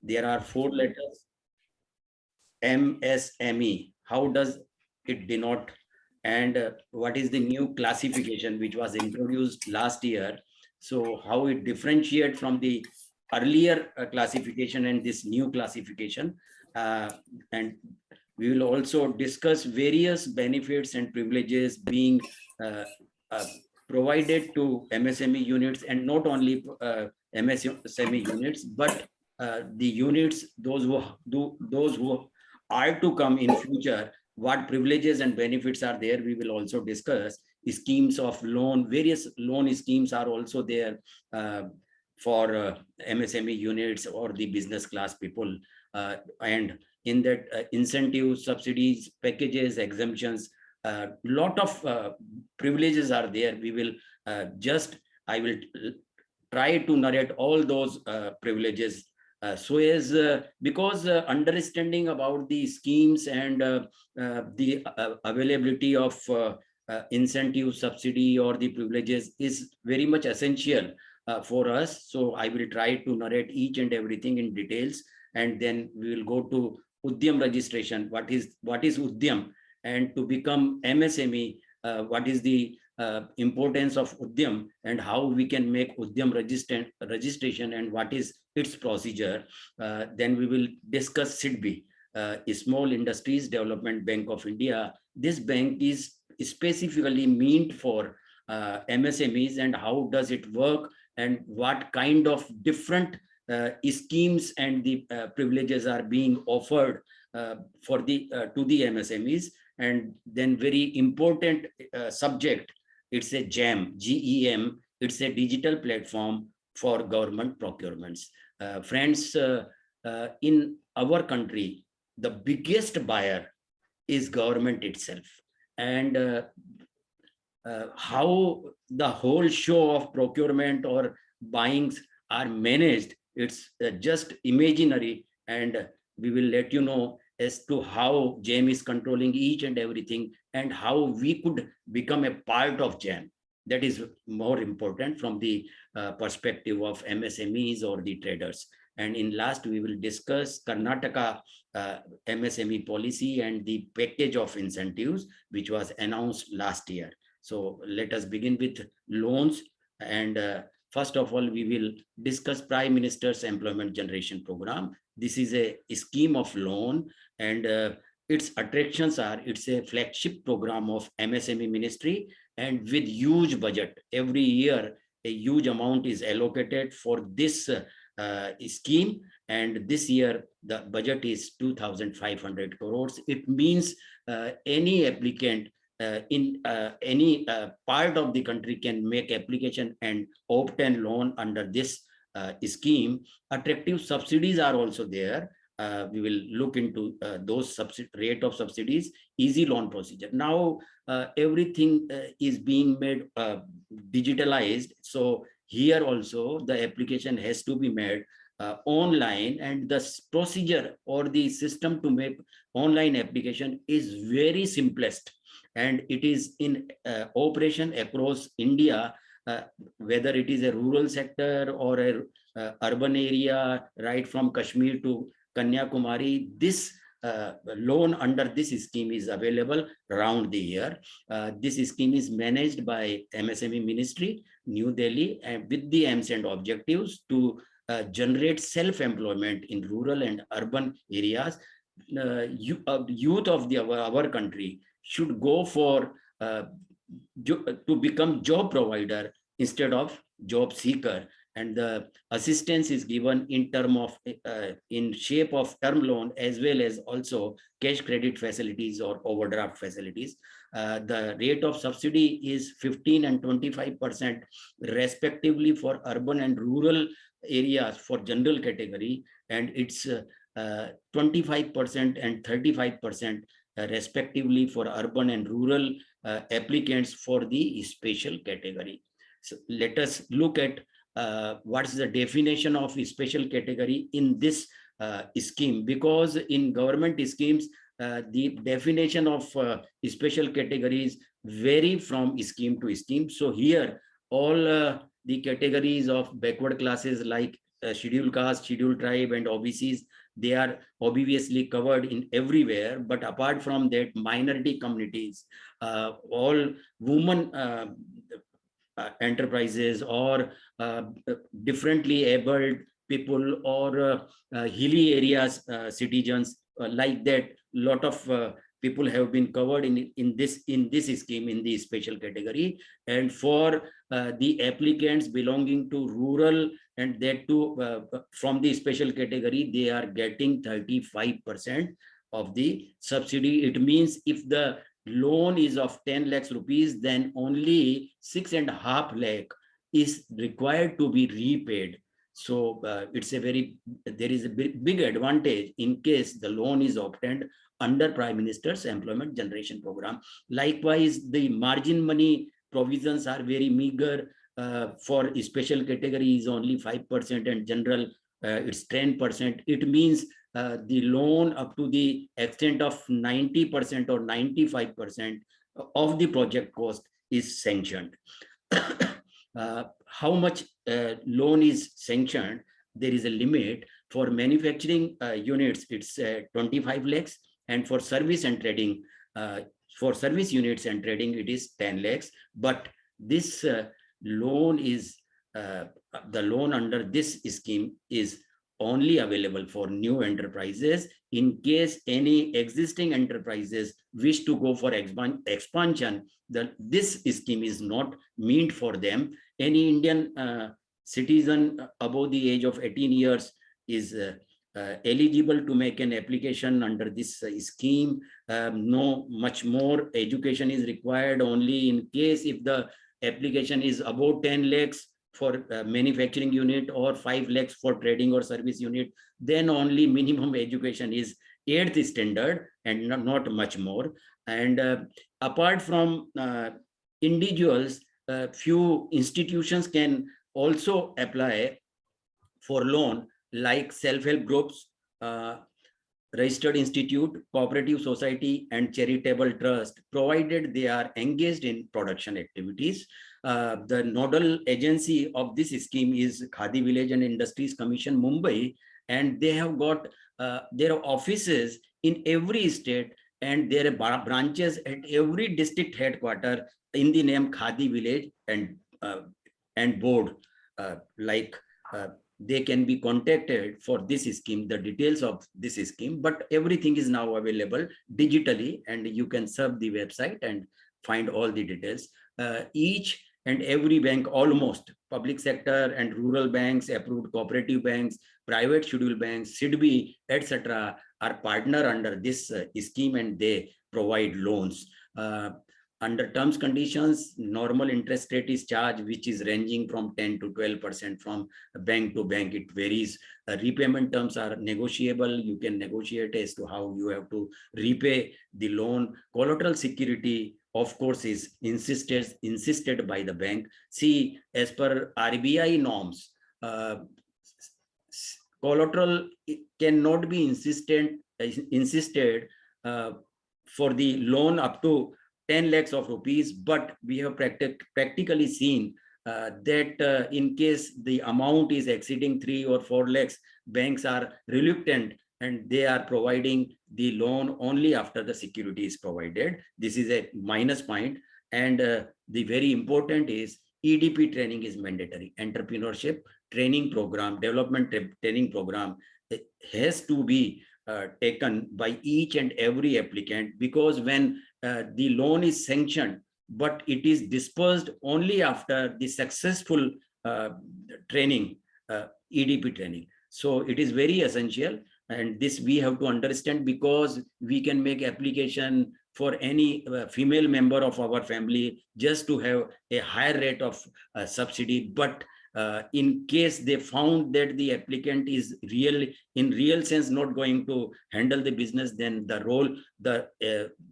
There are 4 letters. MSME. How does it denote? And what is the new classification which was introduced last year? So how it differentiate from the earlier classification and this new classification? And we will also discuss various benefits and privileges being provided to MSME units, and not only MSME units, but the units, those who are to come in future. What privileges and benefits are there, we will also discuss. Schemes of loan, various loan schemes are also there for MSME units or the business class people, and in that incentives, subsidies, packages, exemptions, lot of privileges are there. We will I will try to narrate all those privileges because understanding about the schemes and the availability of incentive, subsidy, or the privileges is very much essential for us. So I will try to narrate each and everything in details, and then we will go to UDYAM registration. What is UDYAM? And to become MSME, what is the importance of UDYAM, and how we can make UDYAM registration, and what is its procedure. Then we will discuss 𝗧𝗶𝗺𝗀, Small Industries Development Bank of India. This bank is specifically meant for MSMEs, and how does it work, and what kind of different schemes and the privileges are being offered for the to the MSMEs. And then very important subject, it's a GEM, GEM. It's a digital platform for government procurements. Friends, in our country, the biggest buyer is government itself. And how the whole show of procurement or buyings are managed, it's just imaginary. And we will let you know as to how GEM is controlling each and everything, and how we could become a part of GEM. That is more important from the perspective of MSMEs or the traders. And in last, we will discuss Karnataka MSME policy and the package of incentives which was announced last year. So let us begin with loans. And first of all, we will discuss Prime Minister's Employment Generation Program. This is a scheme of loan, and its attractions are, it's a flagship program of MSME ministry, and with huge budget. Every year, a huge amount is allocated for this scheme. And this year, the budget is 2,500 crores. It means any applicant in any part of the country can make application and obtain loan under this scheme. Attractive subsidies are also there. We will look into those rate of subsidies, easy loan procedure. Now everything is being made digitalized. So here also the application has to be made online, and the procedure or the system to make online application is very simplest, and it is in operation across India, whether it is a rural sector or a urban area, right from Kashmir to Kanyakumari. This loan under this scheme is available around the year. This scheme is managed by MSME Ministry, New Delhi, and with the aims and objectives to generate self-employment in rural and urban areas. Youth of our country should go for to become job provider instead of job seeker, and the assistance is given in term of in shape of term loan, as well as also cash credit facilities or overdraft facilities. The rate of subsidy is 15% and 25% respectively for urban and rural areas for general category, and it's 25% and 35% respectively for urban and rural applicants for the special category. So let us look at what is the definition of a special category in this scheme, because in government schemes the definition of special categories vary from scheme to scheme. So here all the categories of backward classes like scheduled caste, scheduled tribe, and OBCs, they are obviously covered in everywhere. But apart from that, minority communities, all women enterprises, or differently abled people, or hilly areas citizens, like that, lot of people have been covered in this scheme, in the special category. And for the applicants belonging to rural, and that too from the special category, they are getting 35% of the subsidy. It means if the loan is of 10 lakhs rupees, then only 6.5 lakh is required to be repaid. So it's a there is a big advantage in case the loan is obtained under Prime Minister's Employment Generation Program. Likewise, the margin money provisions are very meager. For special category is only 5%, and general it's 10%. It means the loan up to the extent of 90% or 95% of the project cost is sanctioned. How much loan is sanctioned? There is a limit. For manufacturing units, it's 25 lakhs, and for service and trading, for service units and trading, it is 10 lakhs. But this loan is the loan under this scheme is only available for new enterprises. In case any existing enterprises wish to go for expansion, this scheme is not meant for them. Any Indian citizen above the age of 18 years is eligible to make an application under this scheme. No much more education is required. Only in case if the application is about 10 lakhs for manufacturing unit, or 5 lakhs for trading or service unit, then only minimum education is 8th standard and not much more. And apart from individuals, few institutions can also apply for loan, like self-help groups, registered institute, cooperative society, and charitable trust, provided they are engaged in production activities. The nodal agency of this scheme is Khadi Village and Industries Commission, Mumbai, and they have got their offices in every state, and there are branches at every district headquarter in the name Khadi Village and board. They can be contacted for this scheme, the details of this scheme, but everything is now available digitally, and you can surf the website and find all the details. Each and every bank, almost public sector and rural banks, approved cooperative banks, private scheduled banks, SIDBI, etc., are partner under this scheme, and they provide loans. Under terms conditions, normal interest rate is charged, which is ranging from 10 to 12% from bank to bank. It varies. Repayment terms are negotiable. You can negotiate as to how you have to repay the loan. Collateral security, of course, is insisted by the bank. See, as per RBI norms, collateral cannot be insisted for the loan up to 10 lakhs of rupees, but we have practically seen that in case the amount is exceeding 3 or 4 lakhs, banks are reluctant, and they are providing the loan only after the security is provided. This is a minus point. And the very important is EDP training is mandatory. Entrepreneurship training program, development training program has to be taken by each and every applicant, because when the loan is sanctioned, but it is dispersed only after the successful training, EDP training. So it is very essential, and this we have to understand, because we can make application for any female member of our family just to have a higher rate of subsidy. But in case they found that the applicant is in real sense not going to handle the business, then the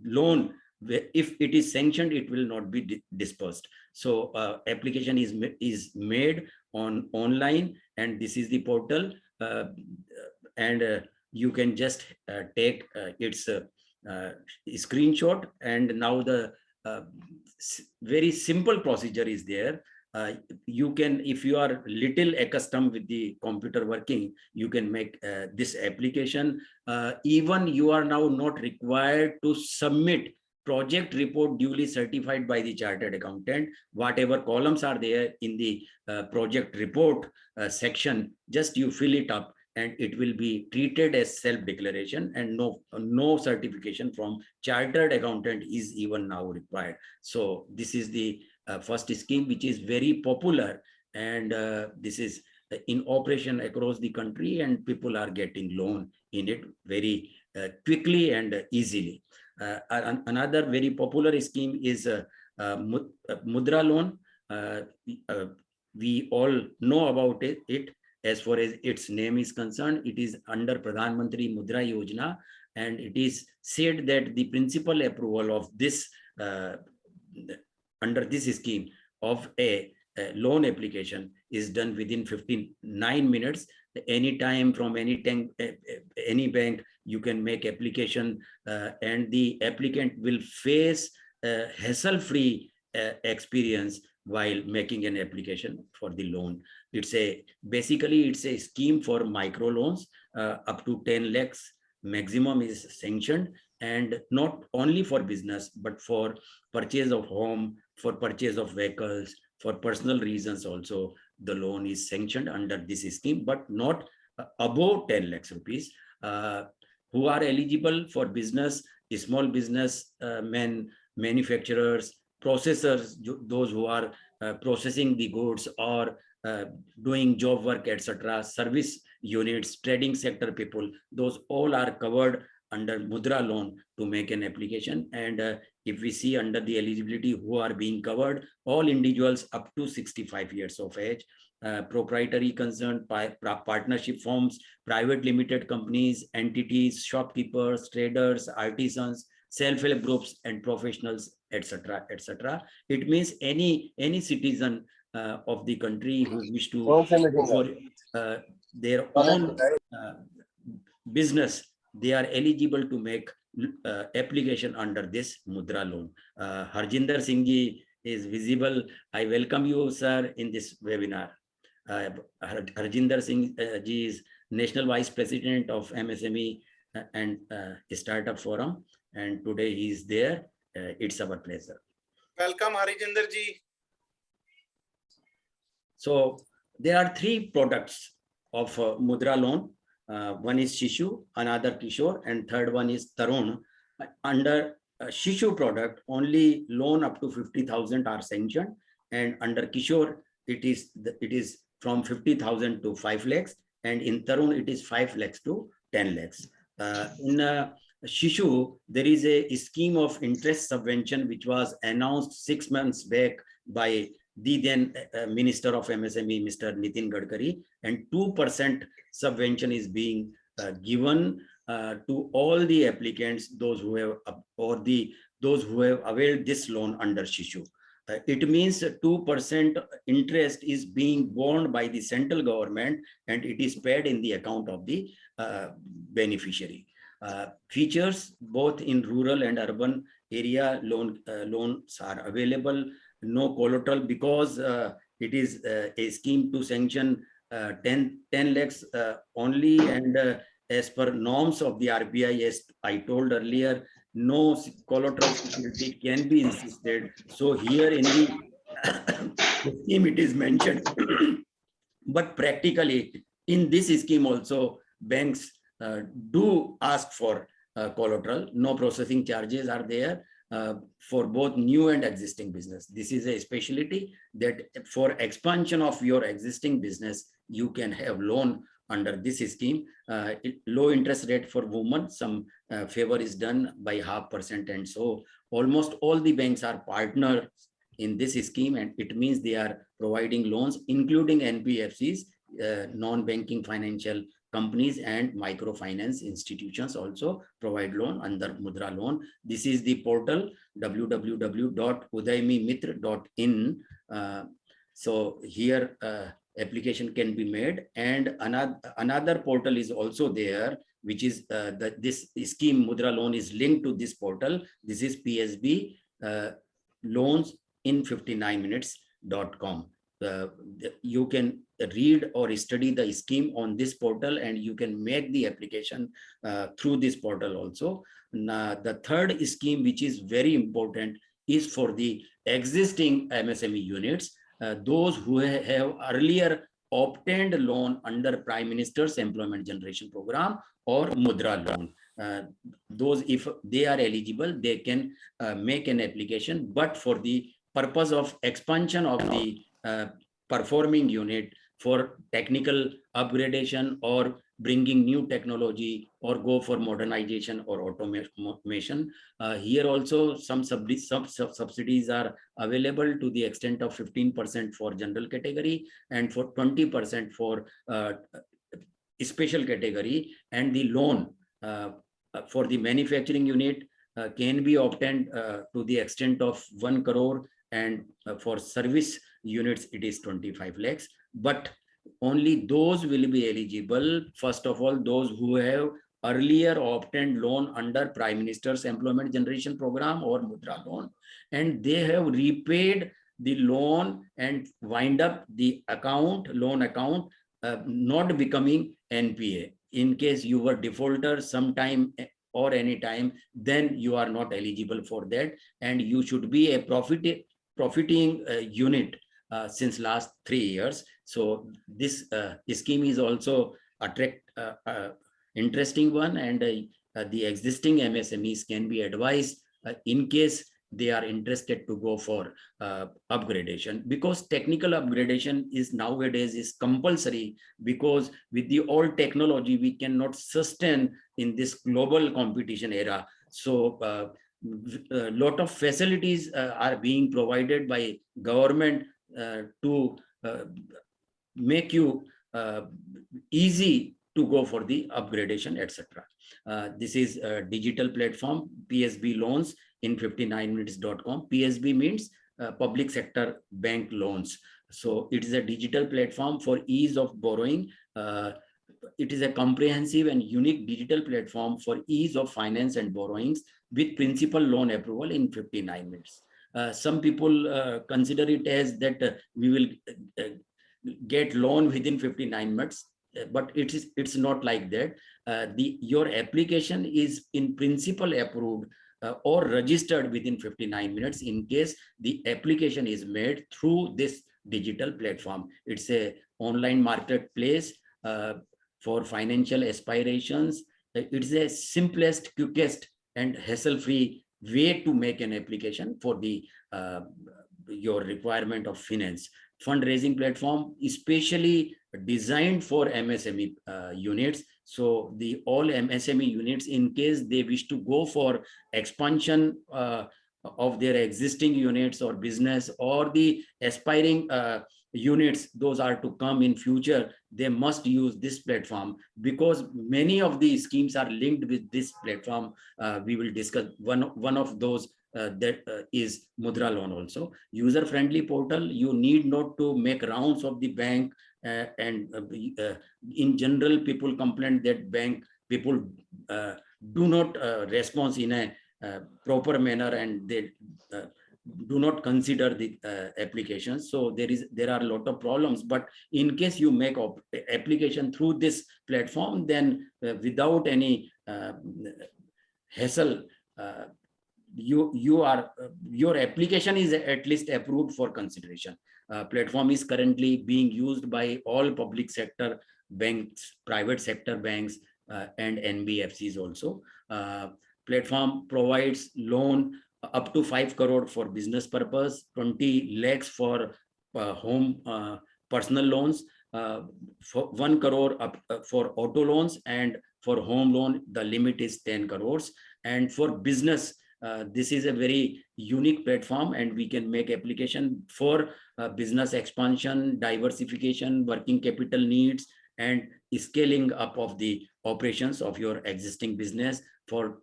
loan, if it is sanctioned, it will not be dispersed. So application is made online, and this is the portal, and you can just take its screenshot, and now the very simple procedure is there. you can, if you are little accustomed with the computer working, you can make this application. Even you are now not required to submit project report duly certified by the chartered accountant. Whatever columns are there in the project report section, just you fill it up and it will be treated as self-declaration, and no certification from chartered accountant is even now required. So this is the first scheme, which is very popular, and this is in operation across the country, and people are getting loan in it very quickly and easily. Another very popular scheme is Mudra loan. We all know about it. As far as its name is concerned, it is under Pradhanmantri Mudra Yojana, and it is said that the principal approval of this under this scheme of a loan application is done within 59 minutes. Anytime from any bank, you can make application, and the applicant will face a hassle-free experience while making an application for the loan. Basically it's a scheme for micro loans up to 10 lakhs maximum is sanctioned, and not only for business but for purchase of home, for purchase of vehicles, for personal reasons also the loan is sanctioned under this scheme, but not above 10 lakhs rupees. Who are eligible for business: small business men, manufacturers, processors, those who are processing the goods or doing job work, etc., service units, trading sector people, those all are covered under Mudra loan to make an application. And if we see under the eligibility who are being covered, all individuals up to 65 years of age, proprietary concerned, partnership firms, private limited companies, entities, shopkeepers, traders, artisans, self-help groups and professionals, etc., etc. It means any citizen of the country who wish to go for their own business, they are eligible to make application under this Mudra loan. Harjinder Singh ji is visible. I welcome you, sir, in this webinar. Harjinder Singh ji is National Vice President of MSME and Startup Forum, and today he is there. It's our pleasure. Welcome, Harjinder ji. So there are three products of Mudra loan. One is Shishu, another Kishore, and third one is Tarun. Under Shishu product, only loan up to 50,000 are sanctioned, and under Kishore, it is from 50,000 to 5 lakhs, and in Tarun, it is 5 lakhs to 10 lakhs. In Shishu, there is a scheme of interest subvention which was announced 6 months back by the then Minister of MSME, Mr. Nitin Gadkari, and 2% subvention is being given to all the applicants, those who have availed this loan under Shishu. It means 2% interest is being borne by the central government, and it is paid in the account of the beneficiary. Features both in rural and urban area, loans are available. No collateral, because it is a scheme to sanction 10 lakhs only, and as per norms of the RBI, as I told earlier, no collateral security can be insisted. So here in the scheme it is mentioned, but practically in this scheme also banks do ask for collateral. No processing charges are there for both new and existing business. This is a specialty that for expansion of your existing business, you can have loan under this scheme. Low interest rate for women, some favor is done by 0.5%, and so almost all the banks are partners in this scheme, and it means they are providing loans, including NBFCs, non-banking financial companies, and microfinance institutions also provide loan under Mudra loan. This is the portal www.udyamimitra.in. So here application can be made, and another portal is also there, which is this scheme Mudra loan is linked to this portal. This is PSB loans in 59minutes.com. you can read or study the scheme on this portal, and you can make the application through this portal also. The third scheme, which is very important, is for the existing MSME units, those who have earlier obtained loan under Prime Minister's Employment Generation Program or Mudra loan. Those, if they are eligible, they can make an application, but for the purpose of expansion of the performing unit, for technical upgradation or bringing new technology or go for modernization or automation. Here also some subsidies are available to the extent of 15% for general category and for 20% for special category. And the loan for the manufacturing unit can be obtained to the extent of 1 crore, and for service units it is 25 lakhs. But only those will be eligible, first of all, those who have earlier obtained loan under Prime Minister's Employment Generation Program or Mudra loan, and they have repaid the loan and wind up the loan account, not becoming NPA. In case you were defaulter sometime or any time, then you are not eligible for that, and you should be a profiting unit since last 3 years. So this scheme is also interesting one, and the existing MSMEs can be advised in case they are interested to go for upgradation, because technical upgradation is nowadays is compulsory, because with the old technology we cannot sustain in this global competition era. So a lot of facilities are being provided by government to make you easy to go for the upgradation, etc. This is a digital platform, PSB Loans in 59minutes.com. PSB means public sector bank loans. So it is a digital platform for ease of borrowing. It is a comprehensive and unique digital platform for ease of finance and borrowings with principal loan approval in 59 minutes. Some people consider it as that we will get loan within 59 minutes, but it's not like that. Your application is in principle approved or registered within 59 minutes in case the application is made through this digital platform. It's a online marketplace for financial aspirations. It's the simplest, quickest, and hassle-free way to make an application for the your requirement of finance. Fundraising platform especially designed for MSME units. So the all MSME units, in case they wish to go for expansion of their existing units or business, or the aspiring units, those are to come in future, they must use this platform, because many of the schemes are linked with this platform. We will discuss one of those that is Mudra loan also. User-friendly portal, you need not to make rounds of the bank, and in general people complain that bank people do not respond in a proper manner, and they do not consider the applications. So there are a lot of problems. But in case you make application through this platform, then without any hassle, your application is at least approved for consideration. Platform is currently being used by all public sector banks, private sector banks, and NBFCs also. Platform provides loan up to 5 crore for business purpose, 20 lakhs for home personal loans, for 1 crore up for auto loans, and for home loan the limit is 10 crores. And for business, this is a very unique platform, and we can make application for business expansion, diversification, working capital needs, and scaling up of the operations of your existing business, for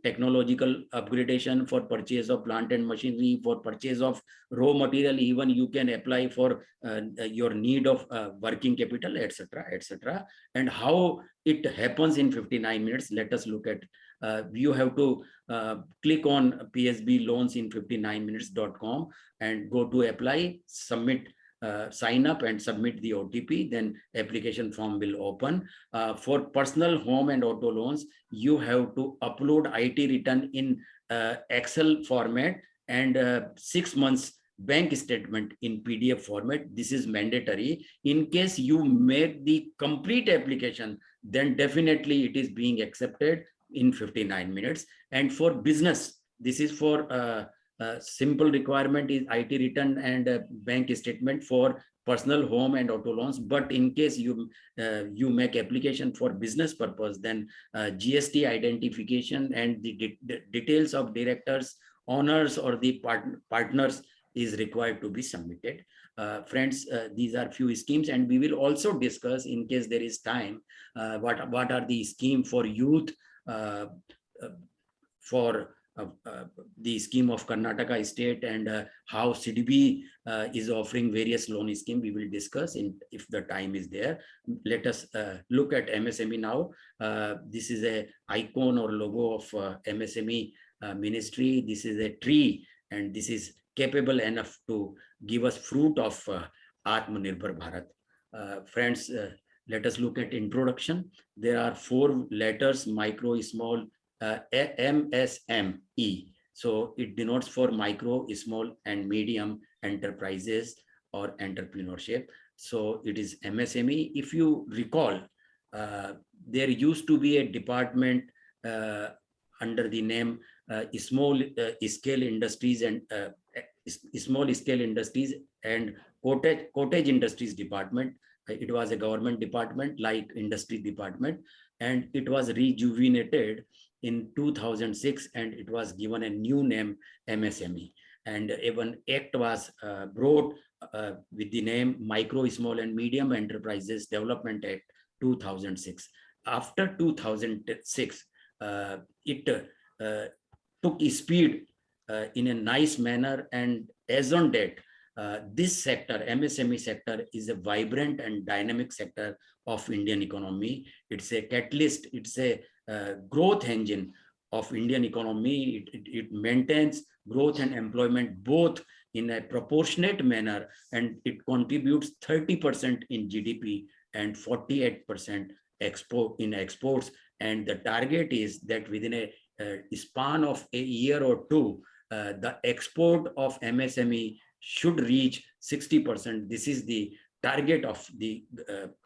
technological upgradation, for purchase of plant and machinery, for purchase of raw material. Even you can apply for your need of working capital, etc., etc. And how it happens in 59 minutes, let us look at. You have to click on PSB Loans in 59minutes.com and go to apply, submit sign up and submit the OTP, then application form will open. For personal home and auto loans, you have to upload IT return in Excel format and 6 months bank statement in PDF format. This is mandatory. In case you make the complete application, then definitely it is being accepted in 59 minutes. And for business, this is for simple requirement is IT return and bank statement for personal home and auto loans. But in case you make application for business purpose, then GST identification and the details of directors, owners, or the partners is required to be submitted. Friends, these are few schemes, and we will also discuss, in case there is time, what are the scheme for youth, for the scheme of Karnataka state, and how CDB is offering various loan scheme. We will discuss if the time is there. Let us look at MSME now. This is a icon or logo of MSME ministry. This is a tree, and this is capable enough to give us fruit of Atmanirbhar Bharat. Friends, let us look at introduction. There are 4 letters: micro, small, MSME. So it denotes for micro, small, and medium enterprises or entrepreneurship. So it is MSME. If you recall, there used to be a department under the name small scale industries and cottage industries department. It was a government department like industry department, and it was rejuvenated in 2006, and it was given a new name, MSME. And even act was brought with the name Micro, Small and Medium Enterprises Development Act 2006. After 2006, it took speed in a nice manner, and as on date, this sector, MSME sector, is a vibrant and dynamic sector of Indian economy. It's a catalyst, it's a growth engine of Indian economy. It maintains growth and employment both in a proportionate manner, and it contributes 30% in GDP and 48% in exports. And the target is that within a span of a year or two, the export of MSME should reach 60%. This is the target of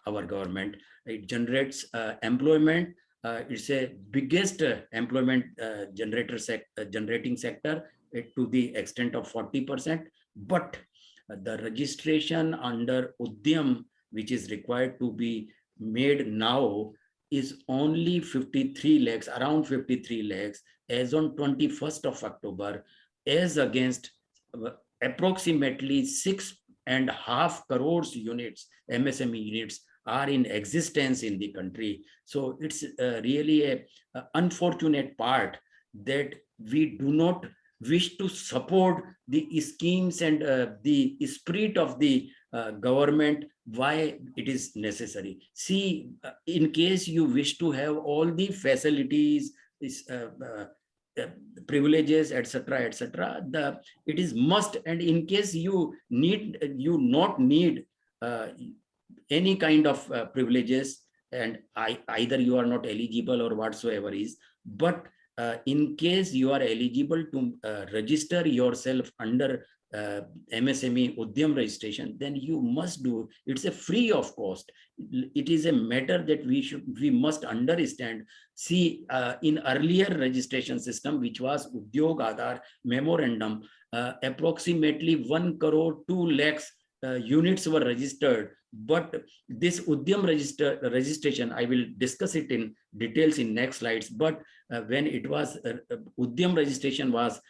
our government. It generates employment. It's a biggest employment generating sector to the extent of 40%. But the registration under UDYAM, which is required to be made now, is only 53 lakhs, around 53 lakhs as on 21st of October, as against approximately 6.5 crores units, MSME units, are in existence in the country. So it's really a unfortunate part that we do not wish to support the schemes and the spirit of the government, why it is necessary. See, in case you wish to have all the facilities, privileges, etc., etc., it is must. And in case you not need any kind of privileges, and either you are not eligible or whatsoever is, but in case you are eligible to register yourself under MSME UDYAM registration, then you must do. It's a free of cost. It is a matter that we must understand. See, in earlier registration system, which was Udyog Aadhar Memorandum, approximately 1 crore 2 lakhs units were registered. But this UDYAM registration, I will discuss it in details in next slides. But when it was UDYAM registration was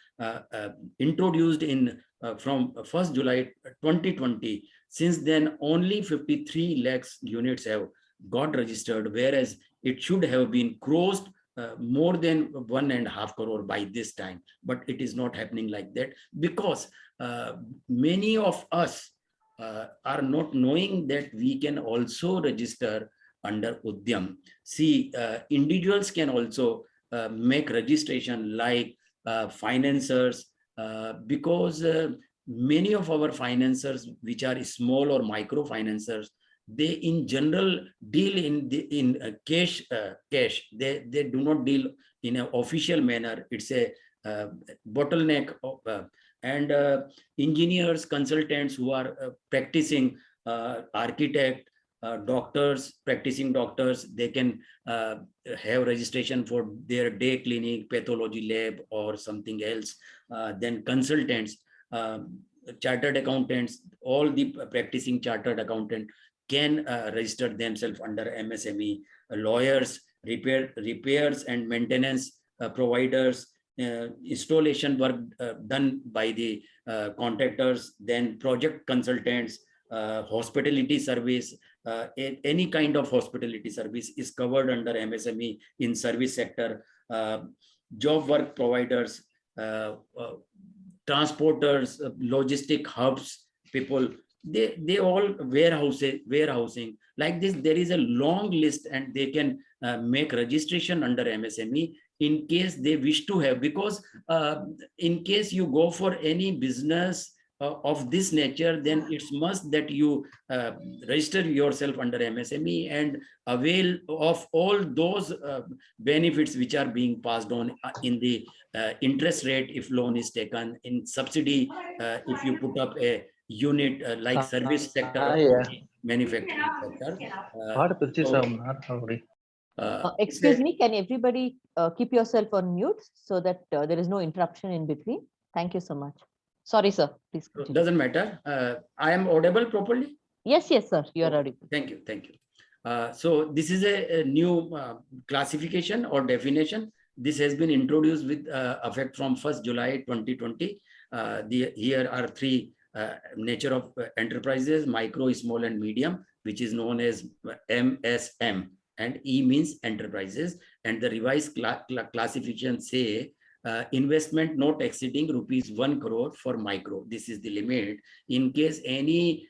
introduced in from 1st July 2020, since then only 53 lakhs units have got registered, whereas it should have been crossed more than 1.5 crore by this time. But it is not happening like that, because many of us are not knowing that we can also register under UDYAM. See, individuals can also make registration like financiers, because many of our financiers, which are small or micro financiers, they in general deal in cash. They do not deal in an official manner. It's a bottleneck of, and engineers, consultants who are practicing, architect, doctors, practicing doctors, they can have registration for their day clinic, pathology lab, or something else. Then consultants, chartered accountants, all the practicing chartered accountant can register themselves under MSME. Lawyers, repairs and maintenance providers, installation work done by the contractors, then project consultants, hospitality service, any kind of hospitality service is covered under MSME in service sector. Job work providers, transporters, logistic hubs people, they all warehousing like this. There is a long list, and they can make registration under MSME in case they wish to have, because in case you go for any business of this nature, then it's must that you register yourself under MSME and avail of all those benefits which are being passed on in the interest rate if loan is taken, in subsidy if you put up a unit like service sector or manufacturing sector. Excuse me, can everybody keep yourself on mute so that there is no interruption in between? Thank you so much. Sorry, sir. Please continue. Doesn't matter. I am audible properly? Yes, sir. You are audible. Thank you. So this is a new classification or definition. This has been introduced with effect from 1st July 2020. Here are three nature of enterprises: micro, small, and medium, which is known as MSM, and E means enterprises. And the revised classification say investment not exceeding ₹1 crore for micro. This is the limit. In case any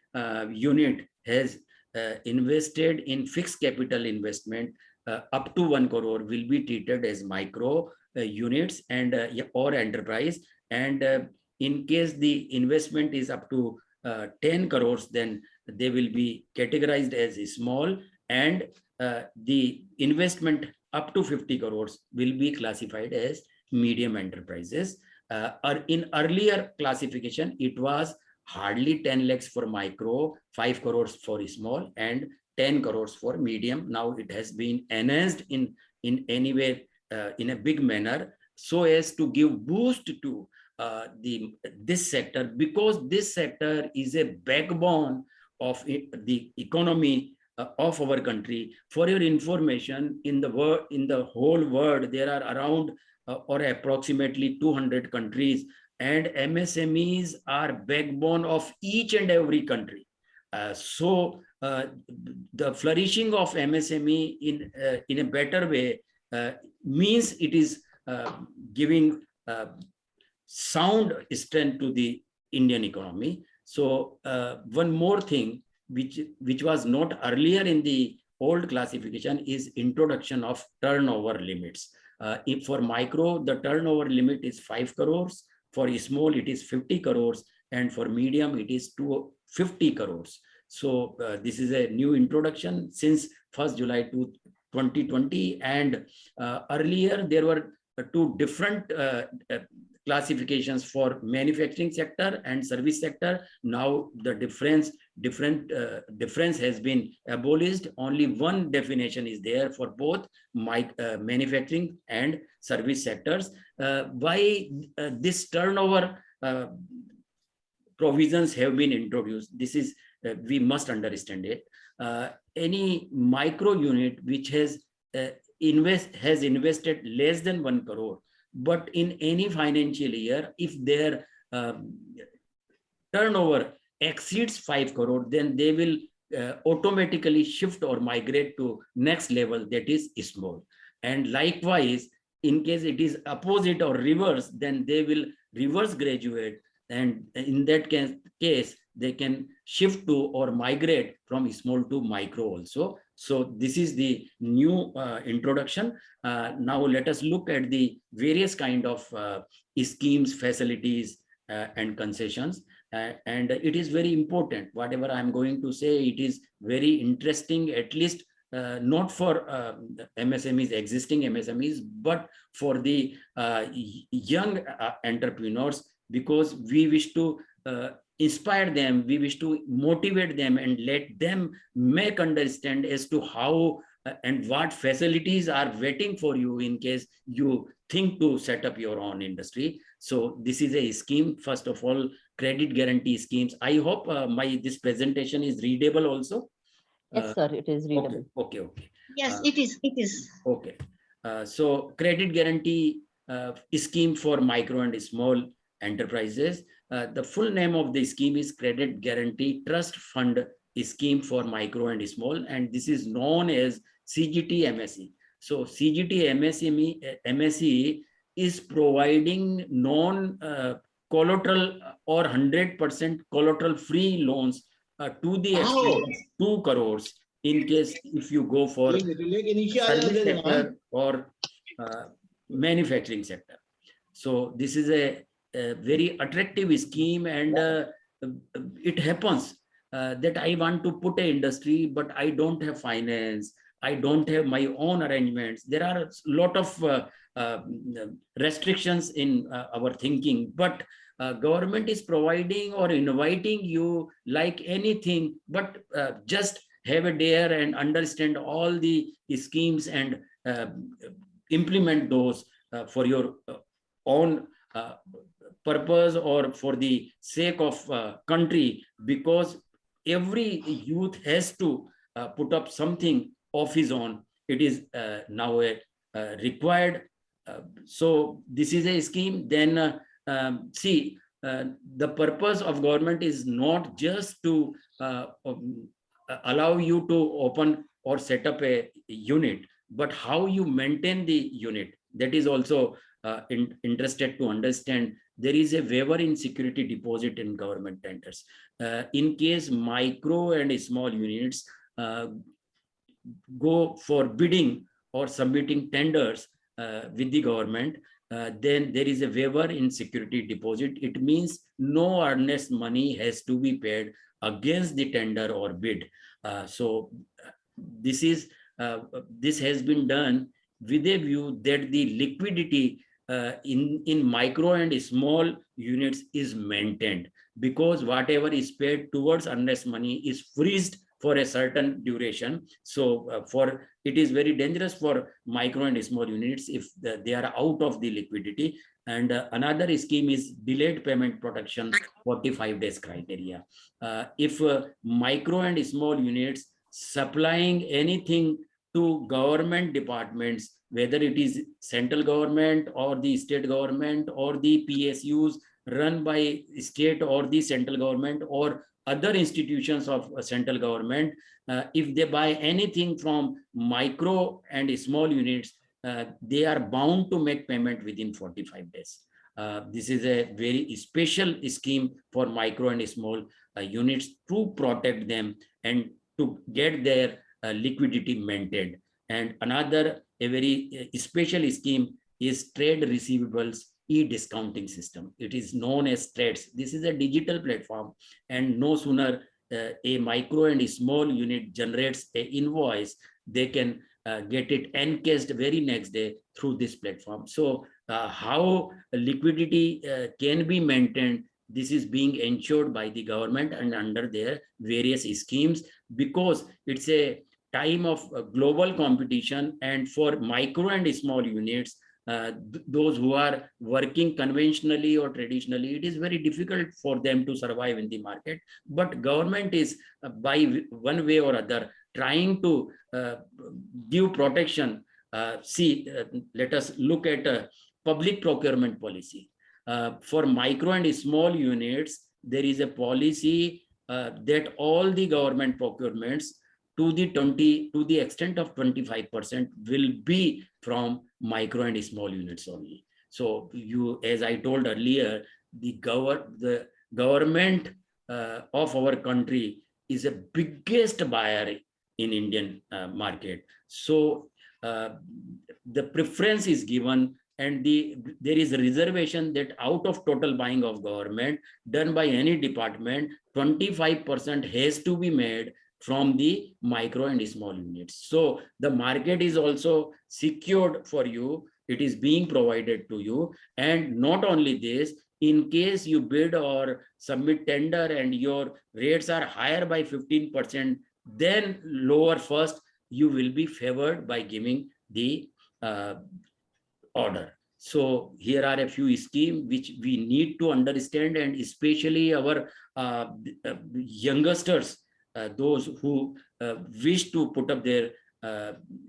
unit has invested in fixed capital investment up to 1 crore will be treated as micro units and or enterprise. And in case the investment is up to 10 crores, then they will be categorized as small, and the investment up to 50 crores will be classified as medium enterprises. In earlier classification, it was hardly 10 lakhs for micro, 5 crores for small, and 10 crores for medium. Now it has been enhanced in any way in a big manner, so as to give boost to this sector, because this sector is a backbone of the economy of our country. For your information, in the whole world, there are around or approximately 200 countries, and MSMEs are backbone of each and every country. So the flourishing of MSME in a better way means it is giving sound strength to the Indian economy. So one more thing which was not earlier in the old classification is introduction of turnover limits. If for micro, the turnover limit is 5 crores, for small it is 50 crores, and for medium it is 250 crores. So this is a new introduction since 1st July 2020, and earlier there were two different classifications for manufacturing sector and service sector. Now the difference has been abolished. Only one definition is there for both manufacturing and service sectors. Why this turnover provisions have been introduced? This is we must understand it. Any micro unit which has invested less than 1 crore, but in any financial year, if their turnover exceeds 5 crore, then they will automatically shift or migrate to next level, that is small. And likewise, in case it is opposite or reverse, then they will reverse graduate, and in that case they can shift to or migrate from small to micro also. So this is the new introduction. Now let us look at the various kind of schemes, facilities, and concessions. and it is very important. Whatever I'm going to say, it is very interesting, at least not for MSMEs, existing MSMEs, but for the young entrepreneurs, because we wish to inspire them, we wish to motivate them and let them make understand as to how and what facilities are waiting for you in case you think to set up your own industry. So this is a scheme, first of all, credit guarantee schemes. I hope this presentation is readable also. Yes, sir, it is readable. Okay. Yes, it is. Okay. So credit guarantee scheme for micro and small enterprises. The full name of the scheme is Credit Guarantee Trust Fund Scheme for Micro and Small, and this is known as CGT-MSE. So CGT-MSE is providing non-collateral or 100% collateral-free loans to the extent of 2 crores in case if you go for service sector or manufacturing sector. So this is a very attractive scheme, and it happens that I want to put an industry, but I don't have finance, I don't have my own arrangements. There are a lot of restrictions in our thinking, but government is providing or inviting you like anything, but just have a dare and understand all the schemes and implement those for your own purpose or for the sake of country, because every youth has to put up something of his own. It is now a required. So this is a scheme. Then see, the purpose of government is not just to allow you to open or set up a unit, but how you maintain the unit. That is also interested to understand. There is a waiver in security deposit in government tenders. In case micro and small units go for bidding or submitting tenders with the government, then there is a waiver in security deposit. It means no earnest money has to be paid against the tender or bid. So this has been done with a view that the liquidity in micro and small units is maintained, because whatever is paid towards earnest money is freezed for a certain duration. So it is very dangerous for micro and small units if they are out of the liquidity. And another scheme is delayed payment protection 45 days criteria. If micro and small units supplying anything to government departments, whether it is central government or the state government or the PSUs run by state or the central government or other institutions of central government, if they buy anything from micro and small units, they are bound to make payment within 45 days. This is a very special scheme for micro and small units to protect them and to get their liquidity maintained. And another a very special scheme is trade receivables e-discounting system. It is known as TRADES. This is a digital platform, and no sooner a micro and a small unit generates an invoice, they can get it encased very next day through this platform. So how liquidity can be maintained, this is being ensured by the government and under their various schemes, because it's a time of global competition, and for micro and small units, those who are working conventionally or traditionally, it is very difficult for them to survive in the market. But government is by one way or other trying to give protection. Let us look at public procurement policy. For micro and small units, there is a policy that all the government procurements to the extent of 25% will be from micro and small units only. So as I told earlier, the government of our country is a biggest buyer in Indian market. So the preference is given and there is a reservation that out of total buying of government done by any department, 25% has to be made from the micro and small units. So the market is also secured for you. It is being provided to you. And not only this, in case you bid or submit tender and your rates are higher by 15%, then lower first, you will be favored by giving the order. So here are a few schemes which we need to understand, and especially our youngsters, those who wish to put up their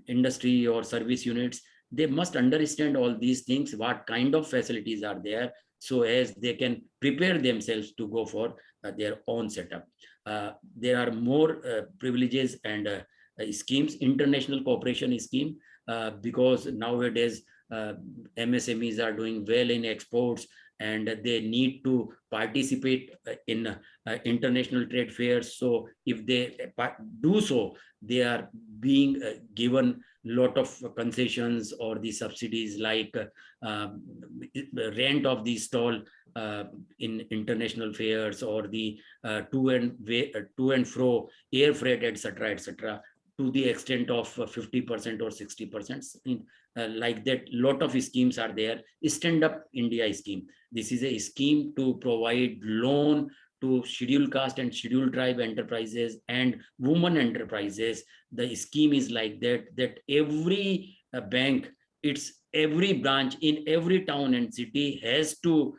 industry or service units, they must understand all these things, what kind of facilities are there, so as they can prepare themselves to go for their own setup. There are more privileges and schemes, international cooperation scheme, because nowadays MSMEs are doing well in exports, and they need to participate in international trade fairs. So if they do so, they are being given lot of concessions or the subsidies, like rent of the stall in international fairs, or the to and fro air freight, etc., to the extent of 50% or 60%. Like that, lot of schemes are there. Stand Up India scheme. This is a scheme to provide loan to scheduled caste and scheduled tribe enterprises and women enterprises. The scheme is like that every bank, its every branch in every town and city has to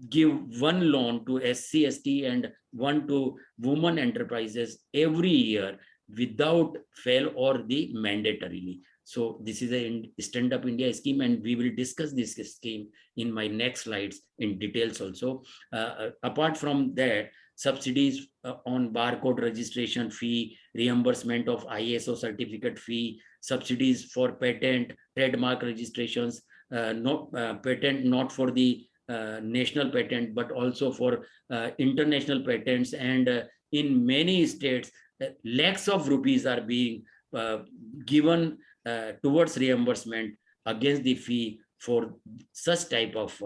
give one loan to SC, ST and one to women enterprises every year without fail or the mandatorily. So this is a Stand Up India scheme, and we will discuss this scheme in my next slides in details also. Apart from that, subsidies on barcode registration fee, reimbursement of ISO certificate fee, subsidies for patent, trademark registrations, patent not for the national patent, but also for international patents. And in many states, lakhs of rupees are being given towards reimbursement against the fee for such type of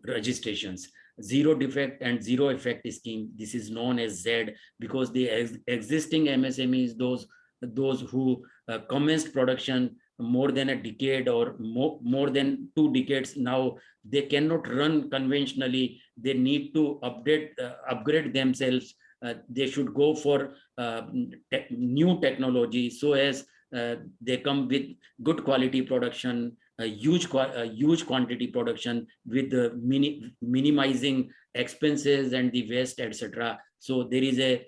registrations. Zero defect and zero effect scheme, this is known as Z, because the existing MSMEs, those who commenced production more than a decade or more than 2 decades now, they cannot run conventionally. They need to upgrade themselves. They should go for new technology, so as they come with good quality production, huge quantity production, with minimizing expenses and the waste, etc. So there is a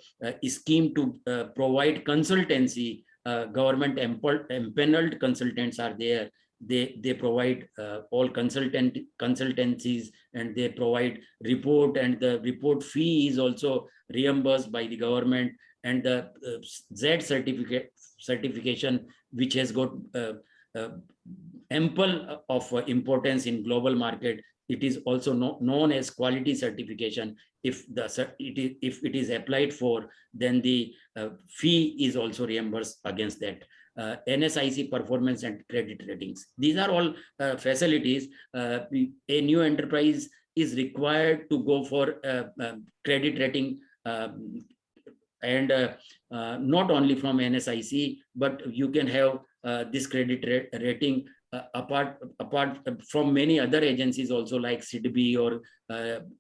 scheme to provide consultancy. Government empaneled consultants are there. They provide all consultancies, and they provide report, and the report fee is also reimbursed by the government. And the Z certification, which has got ample of importance in global market, it is also known as quality certification. If it is applied for, then the fee is also reimbursed against that. NSIC performance and credit ratings. These are all facilities. A new enterprise is required to go for credit rating, and not only from NSIC, but you can have this credit rating apart from many other agencies also, like SIDBI or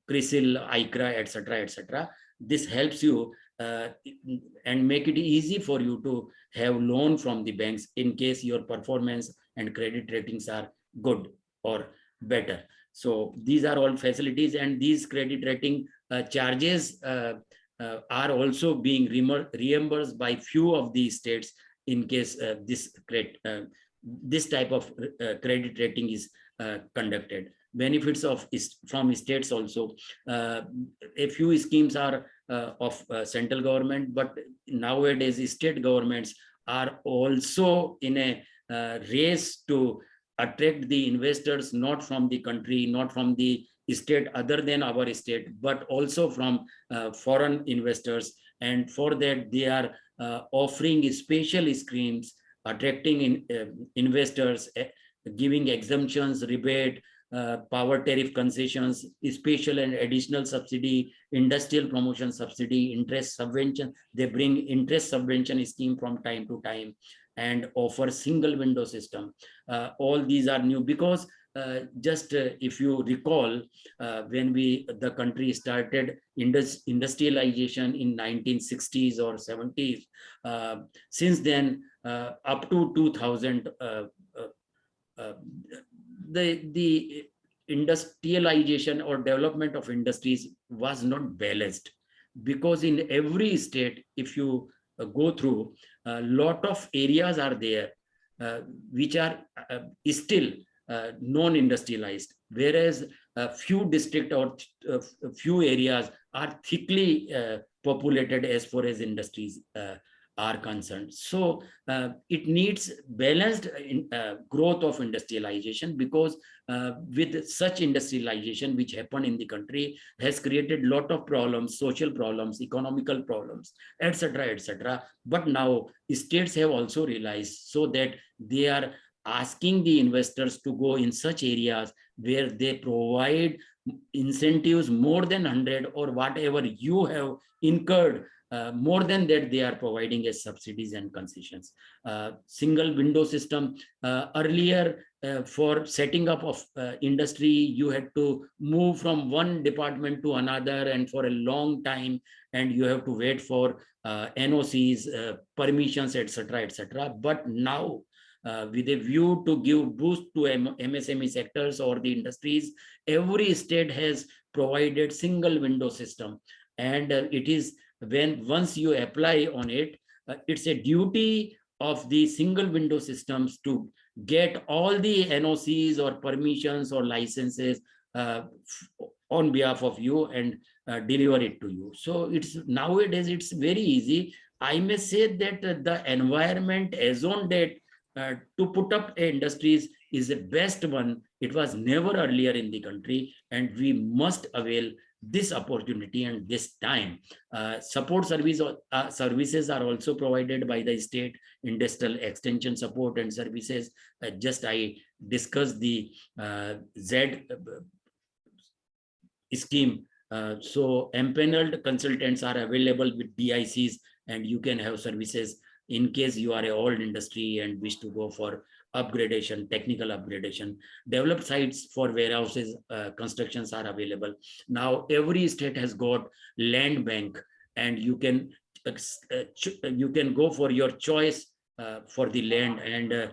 CRISIL, ICRA, etc. This helps you and make it easy for you to have loan from the banks in case your performance and credit ratings are good or better. So these are all facilities, and these credit rating charges are also being reimbursed by few of these states in case this type of credit rating is conducted. Benefits from states also. A few schemes are of central government, but nowadays state governments are also in a race to attract the investors, not from the country, not from the state other than our state, but also from foreign investors. And for that, they are offering special schemes attracting investors, giving exemptions, rebate, power tariff concessions, special and additional subsidy, industrial promotion subsidy, interest subvention. They bring interest subvention scheme from time to time and offer single window system. All these are new because if you recall, when the country started industrialization in 1960s or 70s, since then up to 2000, the industrialization or development of industries was not balanced, because in every state, if you go through, a lot of areas are there which are still non-industrialized, whereas a few districts or few areas are thickly populated as far as industries are concerned. So it needs balanced growth of industrialization, because with such industrialization which happened in the country has created a lot of problems, social problems, economical problems, etc., etc. But now states have also realized, so that they are asking the investors to go in such areas where they provide incentives more than 100, or whatever you have incurred, more than that they are providing as subsidies and concessions. Single window system, earlier for setting up of industry, you had to move from one department to another and for a long time, and you have to wait for NOCs, permissions, etc., etc. But now, with a view to give boost to MSME sectors or the industries, every state has provided single window system, and it is once you apply on it, it's a duty of the single window systems to get all the NOCs or permissions or licenses on behalf of you and deliver it to you. So it's nowadays it's very easy. I may say that the environment as on date to put up industries is the best one. It was never earlier in the country, and we must avail this opportunity and this time. Support services are also provided by the state, industrial extension support and services. Just I discussed the Z scheme. So empaneled consultants are available with DICs, and you can have services in case you are an old industry and wish to go for upgradation, technical upgradation. Developed sites for warehouses, constructions are available. Now every state has got land bank, and you can go for your choice for the land, and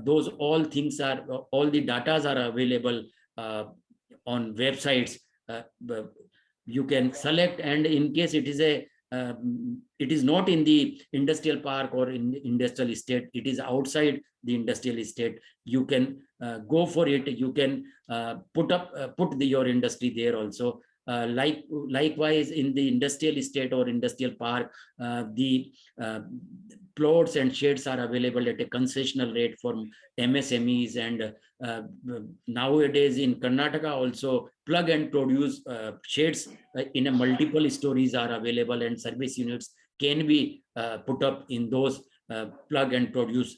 those all things are, all the datas are available on websites. You can select, and in case it is a it is not in the industrial park or in the industrial estate, it is outside the industrial estate, you can go for it. You can put your industry there also. Likewise, in the industrial estate or industrial park, the plots and sheds are available at a concessional rate for MSMEs, and nowadays in Karnataka also plug and produce sheds in a multiple stories are available, and service units can be put up in those plug and produce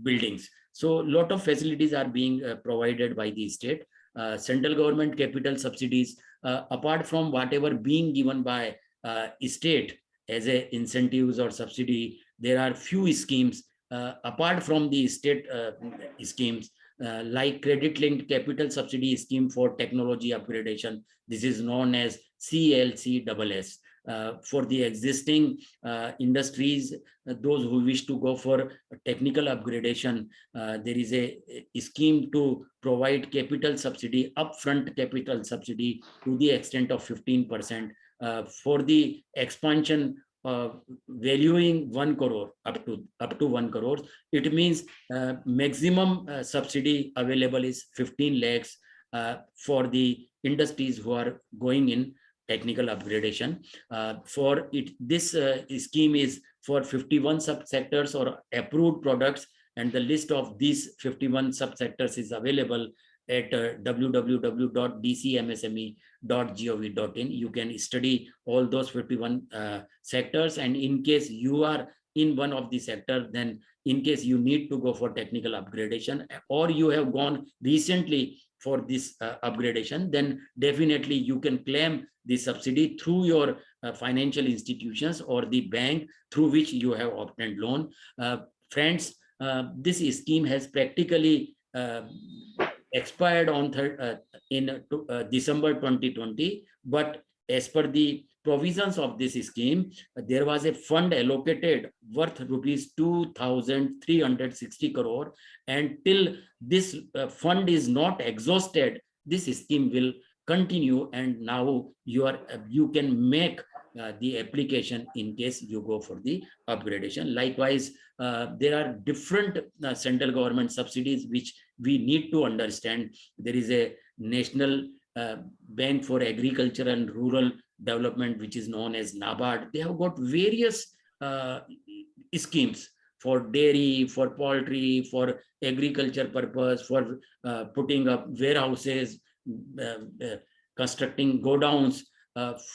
buildings. So a lot of facilities are being provided by the state. Central government capital subsidies, apart from whatever being given by state as a incentives or subsidy, there are few schemes apart from the state schemes, like credit linked capital subsidy scheme for technology upgradation. This is known as 𝗖𝗃𝗃. For the existing industries, those who wish to go for technical upgradation, there is a scheme to provide capital subsidy, upfront capital subsidy to the extent of 15% for the expansion valuing 1 crore up to 1 crore. It means maximum subsidy available is 15 lakhs for the industries who are going in technical upgradation. For it, this scheme is for 51 subsectors or approved products, and the list of these 51 subsectors is available at www.dcmsme.gov.in. You can study all those 51 sectors, and in case you are in one of the sector, then in case you need to go for technical upgradation, or you have gone recently for this upgradation, then definitely you can claim the subsidy through your financial institutions or the bank through which you have obtained loan. Friends, this scheme has practically expired on December 2020, but as per the provisions of this scheme, there was a fund allocated worth rupees 2,360 crore, and till this fund is not exhausted, this scheme will continue, and now you can make the application in case you go for the upgradation. Likewise, there are different central government subsidies which we need to understand. There is a National Bank for Agriculture and Rural Development, which is known as NABARD. They have got various schemes for dairy, for poultry, for agriculture purpose, for putting up warehouses, constructing godowns,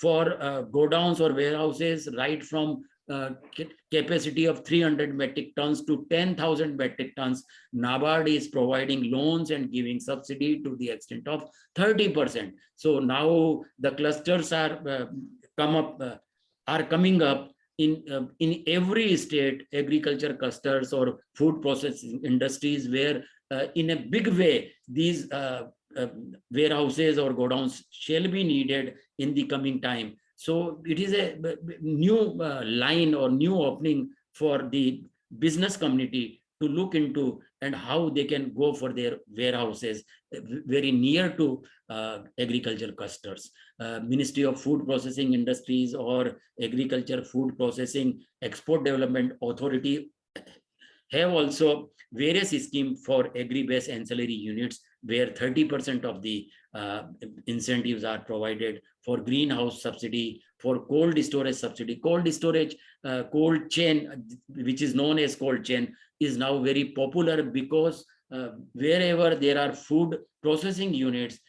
for godowns or warehouses right from capacity of 300 metric tons to 10,000 metric tons. NABARD is providing loans and giving subsidy to the extent of 30%. So now the clusters are coming up in every state, agriculture clusters or food processing industries, where in a big way these warehouses or godowns shall be needed in the coming time. So it is a new line or new opening for the business community to look into and how they can go for their warehouses very near to agriculture clusters. Ministry of Food Processing Industries or Agriculture Food Processing Export Development Authority have also various schemes for agri-based ancillary units, where 30% of the incentives are provided for greenhouse subsidy, for cold storage subsidy. Cold storage, cold chain, which is known as cold chain, is now very popular because wherever there are food processing units,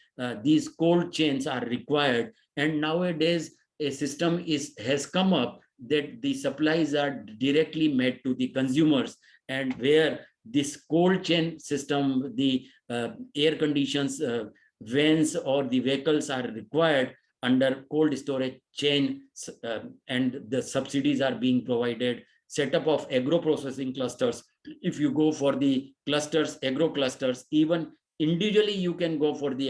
these cold chains are required. And nowadays, a system has come up that the supplies are directly made to the consumers, and where this cold chain system, the air conditions vans or the vehicles are required under cold storage chain, and the subsidies are being provided. Setup of agro processing clusters. If you go for the clusters, agro clusters, even individually you can go for the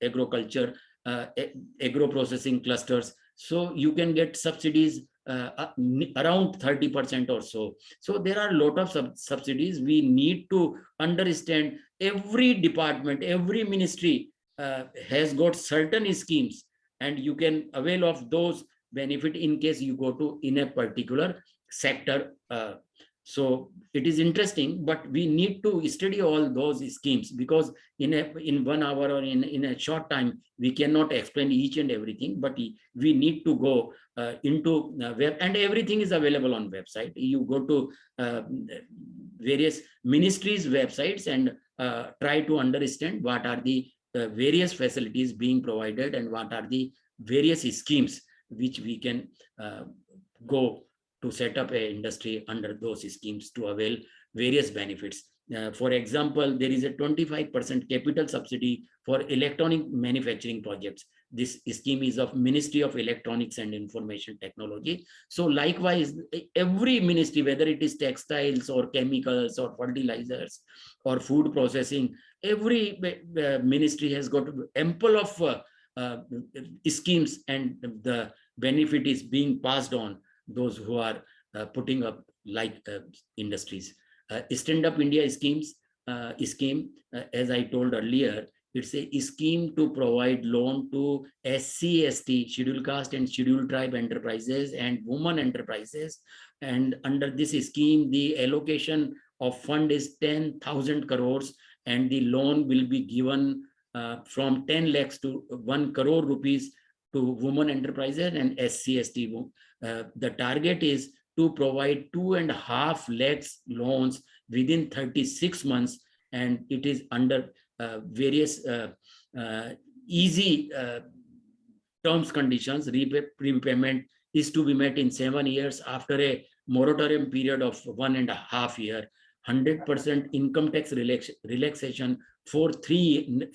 agriculture, agro processing clusters. So you can get subsidies around 30% or so. So there are a lot of subsidies. We need to understand every department, every ministry has got certain schemes, and you can avail of those benefit in case you go to in a particular sector. So it is interesting, but we need to study all those schemes, because in 1 hour or in a short time we cannot explain each and everything, but we need to go into web, and everything is available on website. You go to various ministries websites and try to understand what are the various facilities being provided and what are the various schemes which we can go to set up a industry under those schemes to avail various benefits. For example, there is a 25% capital subsidy for electronic manufacturing projects. This scheme is of Ministry of Electronics and Information Technology. So likewise, every ministry, whether it is textiles or chemicals or fertilizers or food processing, every ministry has got ample of schemes, and the benefit is being passed on those who are putting up like industries. Stand Up India scheme, as I told earlier, it's a scheme to provide loan to SC, ST, scheduled caste and scheduled tribe enterprises and women enterprises. And under this scheme, the allocation of fund is 10,000 crores, and the loan will be given from 10 lakhs to 1 crore rupees to women enterprises and SC, ST. The target is to provide 2.5 lakhs loans within 36 months, and it is under various easy terms conditions. Repayment is to be met in 7 years after a moratorium period of 1.5 years, 100% income tax relaxation for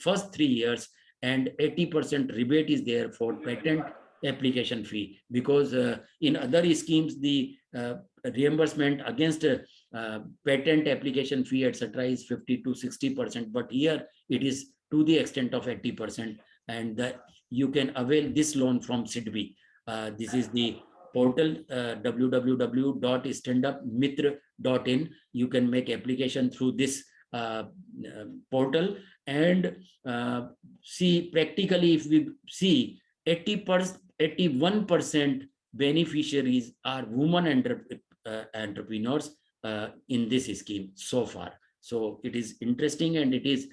first 3 years, and 80% rebate is there for patent application fee, because in other schemes the reimbursement against patent application fee etc. is 50 to 60%, but here it is to the extent of 80%, and you can avail this loan from SIDBI. This is the portal, www.standupmitra.in. You can make application through this portal, and see, practically if we see, 81% beneficiaries are women entrepreneurs in this scheme so far. So it is interesting, and it is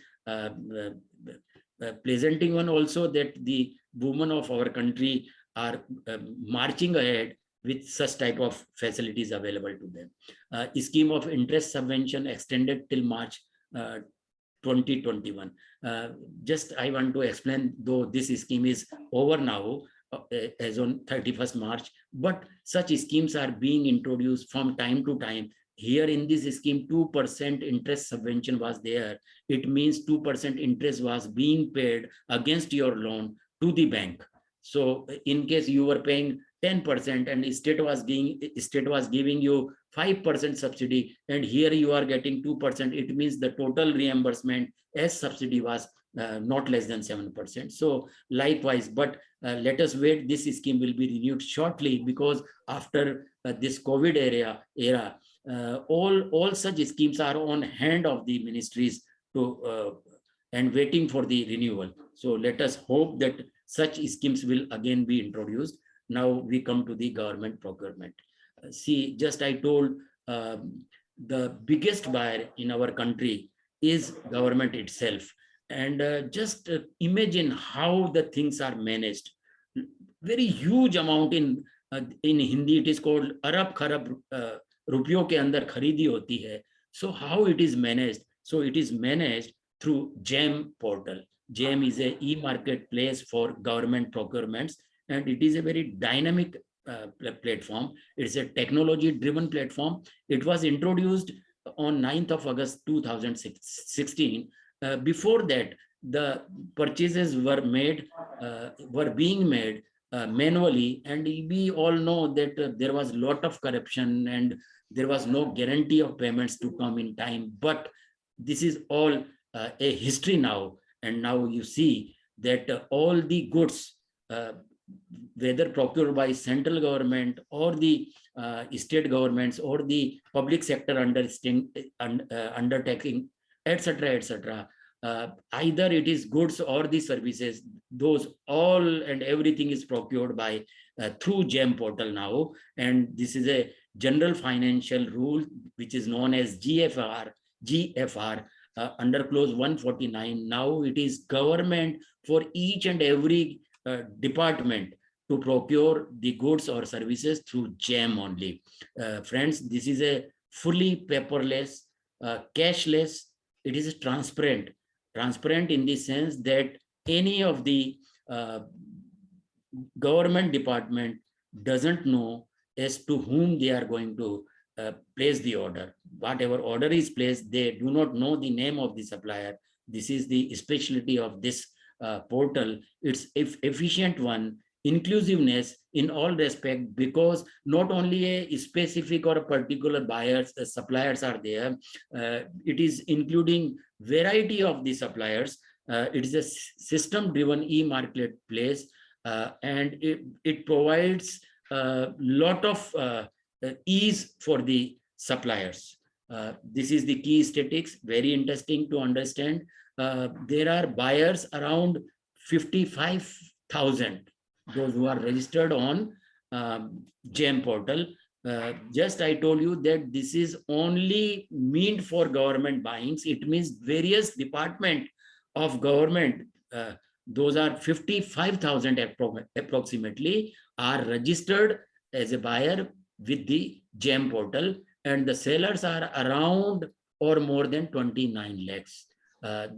presenting one also that the women of our country are marching ahead with such type of facilities available to them. Scheme of interest subvention extended till March 2021. Just I want to explain, though this scheme is over now as on 31st March, but such schemes are being introduced from time to time. Here in this scheme, 2% interest subvention was there. It means 2% interest was being paid against your loan to the bank. So in case you were paying 10% and state was giving you 5% subsidy, and here you are getting 2%, it means the total reimbursement as subsidy was not less than 7%. So likewise, but let us wait. This scheme will be renewed shortly, because after this COVID era, all such schemes are on hand of the ministries to and waiting for the renewal. So let us hope that such schemes will again be introduced. Now we come to the government procurement. See, just I told, the biggest buyer in our country is government itself. And just imagine how the things are managed. Very huge amount in Hindi it is called 𝗬𝗏 रुपयों के अंदर खरीदी होती है. So how it is managed? So it is managed through JAM portal. JAM is a e-marketplace for government procurements, and it is a very dynamic platform. It's a technology-driven platform. It was introduced on 9th of August 2016. Before that, the purchases were being made manually, and we all know that there was a lot of corruption and there was no guarantee of payments to come in time. But this is all a history now, and now you see that all the goods, whether procured by central government or the state governments or the public sector undertaking, etc., either it is goods or the services, those all and everything is procured by through JAM portal now. And this is a general financial rule which is known as GFR under clause 149. Now it is government for each and every department to procure the goods or services through JAM only. Friends, this is a fully paperless, cashless. It is transparent in the sense that any of the government department doesn't know as to whom they are going to place the order. Whatever order is placed, they do not know the name of the supplier. This is the specialty of this portal. It's efficient one, inclusiveness in all respect, because not only a specific or a particular buyers, the suppliers are there. It is including variety of the suppliers. It is a system-driven e-marketplace, and it provides a lot of ease for the suppliers. This is the key statistics, very interesting to understand. There are buyers around 55,000, those who are registered on JAM portal. Just I told you that this is only meant for government buyings. It means various department of government, those are 55,000 approximately, are registered as a buyer with the JAM portal, and the sellers are around or more than 29 lakhs.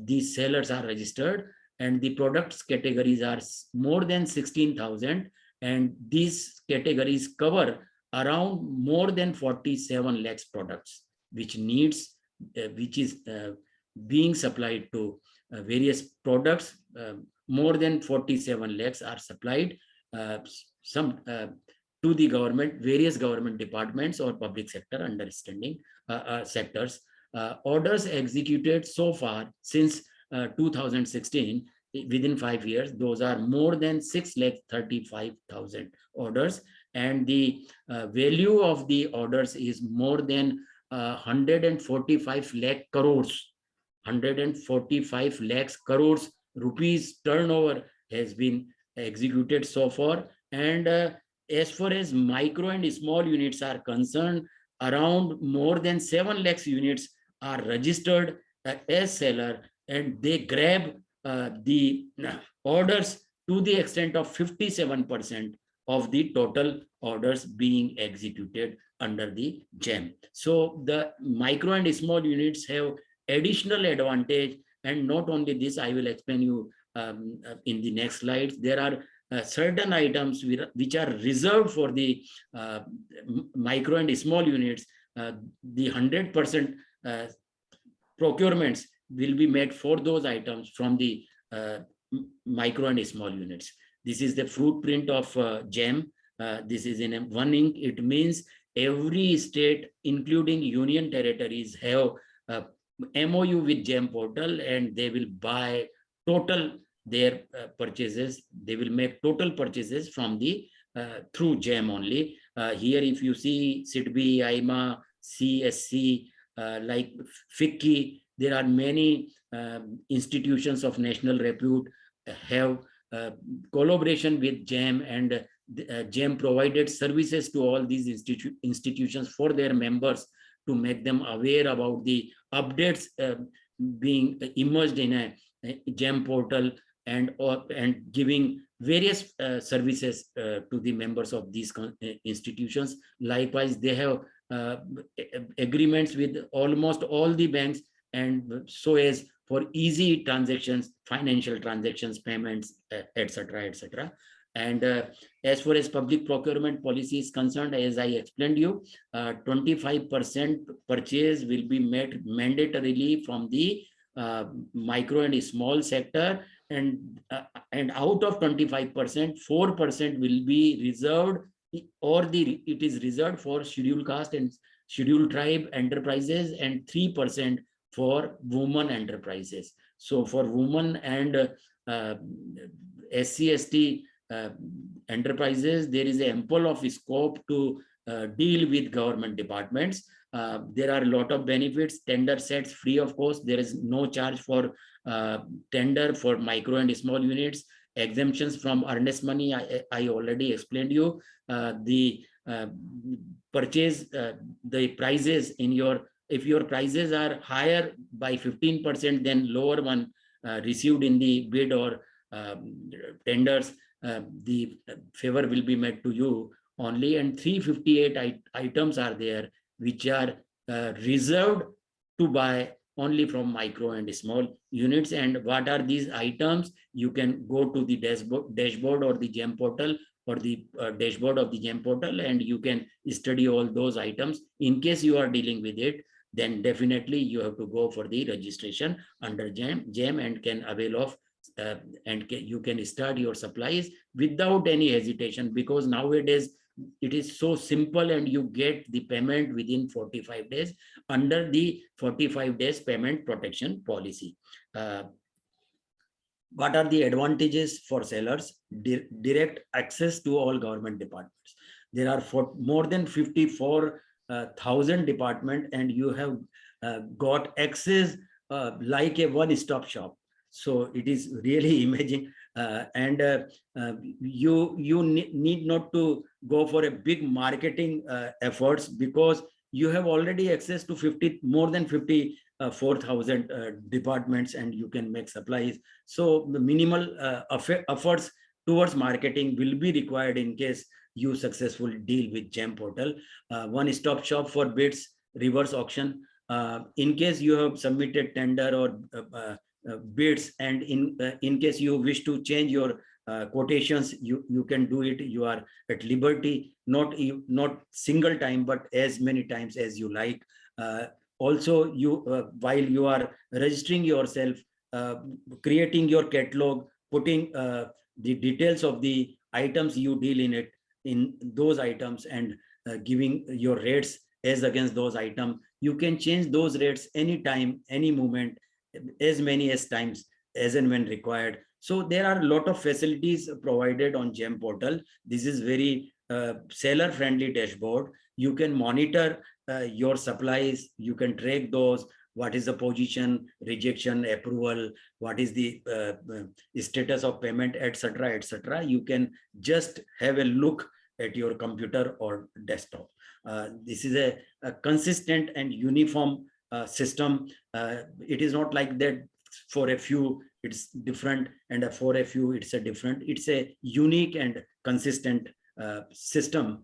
These sellers are registered, and the products categories are more than 16,000, and these categories cover around more than 47 lakhs products, which needs, which is being supplied to various products. More than 47 lakhs are supplied to the government, various government departments or public sector understanding sectors. Orders executed so far since 2016, within 5 years, those are more than 6,35,000 orders, and the value of the orders is more than 145 lakh crores. 145 lakhs crores rupees turnover has been executed so far. And as far as micro and small units are concerned, around more than 7 lakhs units are registered as seller, and they grab the orders to the extent of 57% of the total orders being executed under the JAM. So the micro and small units have additional advantage. And not only this, I will explain you in the next slides. There are certain items which are reserved for the micro and small units. The 100% procurements will be made for those items from the micro and small units. This is the footprint of JAM. This is in one ink. It means every state, including union territories, have MOU with JAM portal, and they will buy total their purchases. They will make total purchases from the through JAM only. Here, if you see 𝗧𝗶𝗺𝗀𝗃, 𝗖cie, like 𝗃𝗃𝗃𝗲, there are many institutions of national repute have collaboration with JAM, and JAM provided services to all these institutions for their members to make them aware about the updates being immersed in a JAM portal, and giving various services to the members of these institutions. Likewise, they have agreements with almost all the banks, and so as for easy transactions, financial transactions, payments, etc., etc. And as far as public procurement policy is concerned, as I explained you, 25% purchase will be made mandatorily from the micro and small sector, and out of 25%, 4% will be reserved, or it is reserved for scheduled caste and scheduled tribe enterprises, and 3% for women enterprises. So for women and 𝗧𝗃 enterprises, there is ample of scope to deal with government departments. There are a lot of benefits. Tender sets free of cost. There is no charge for tender for micro and small units. Exemptions from earnest money, I already explained you. The purchase, the prices in your, if your prices are higher by 15% than lower one received in the bid or tenders, the favor will be made to you only. And 358 items are there which are reserved to buy only from micro and small units. And what are these items? You can go to the dashboard or the JAM portal, or the dashboard of the JAM portal, and you can study all those items. In case you are dealing with it, then definitely you have to go for the registration under JAM and can avail of you can start your supplies without any hesitation, because nowadays it is so simple, and you get the payment within 45 days under the 45 days payment protection policy. What are the advantages for sellers? Direct access to all government departments. There are more than 54,000 departments, and you have got access like a one-stop shop. So it is really amazing, you need not to go for a big marketing efforts, because you have already access to more than 54,000 departments, and you can make supplies. So the minimal efforts towards marketing will be required in case you successfully deal with JAM portal. One-stop shop for bids, reverse auction. In case you have submitted tender or bids, and in case you wish to change your quotations, you can do it. You are at liberty, not single time, but as many times as you like. Also, while you are registering yourself, creating your catalog, putting the details of the items you deal in those items, and giving your rates as against those items, you can change those rates anytime, any moment, as many as times as and when required. So there are a lot of facilities provided on GeM portal. This is very seller friendly dashboard. You can monitor your supplies, you can track those, what is the position, rejection, approval, what is the status of payment, etc., etc. You can just have a look at your computer or desktop. This is a consistent and uniform system. It is not like that for a few it's different, and for a few it's a different. It's a unique and consistent system.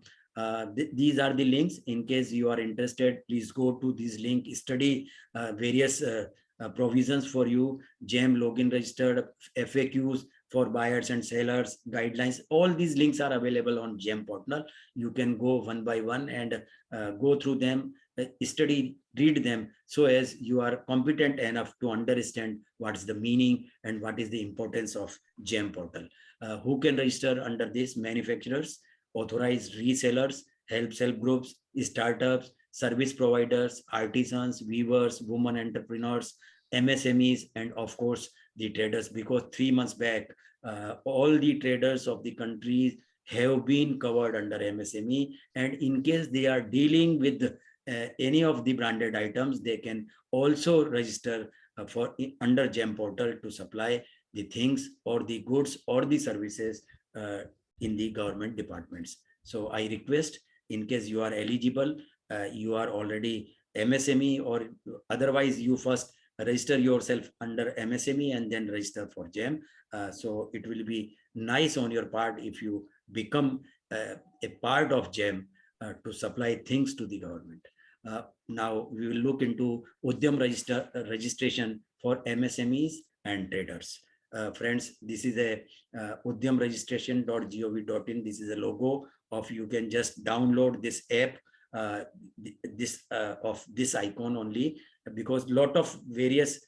These are the links. In case you are interested, please go to this link, study various provisions for you, GeM login registered, FAQs for buyers and sellers, guidelines. All these links are available on GeM portal. You can go one by one and go through them, study, read them, so as you are competent enough to understand what is the meaning and what is the importance of GeM portal. Who can register under this? Manufacturers, authorized resellers, self groups, startups, service providers, artisans, weavers, women entrepreneurs, MSMEs, and of course the traders, because 3 months back all the traders of the country have been covered under MSME, and in case they are dealing with any of the branded items, they can also register for under GeM portal to supply the things or the goods or the services in the government departments. So I request, in case you are eligible, you are already MSME, or otherwise you first register yourself under MSME and then register for GeM. So it will be nice on your part if you become a part of GeM to supply things to the government. Now we will look into UDYAM registration for MSMEs and traders. Friends, this is a udyamregistration.gov.in. This is a logo of, you can just download this app, of this icon only, because lot of various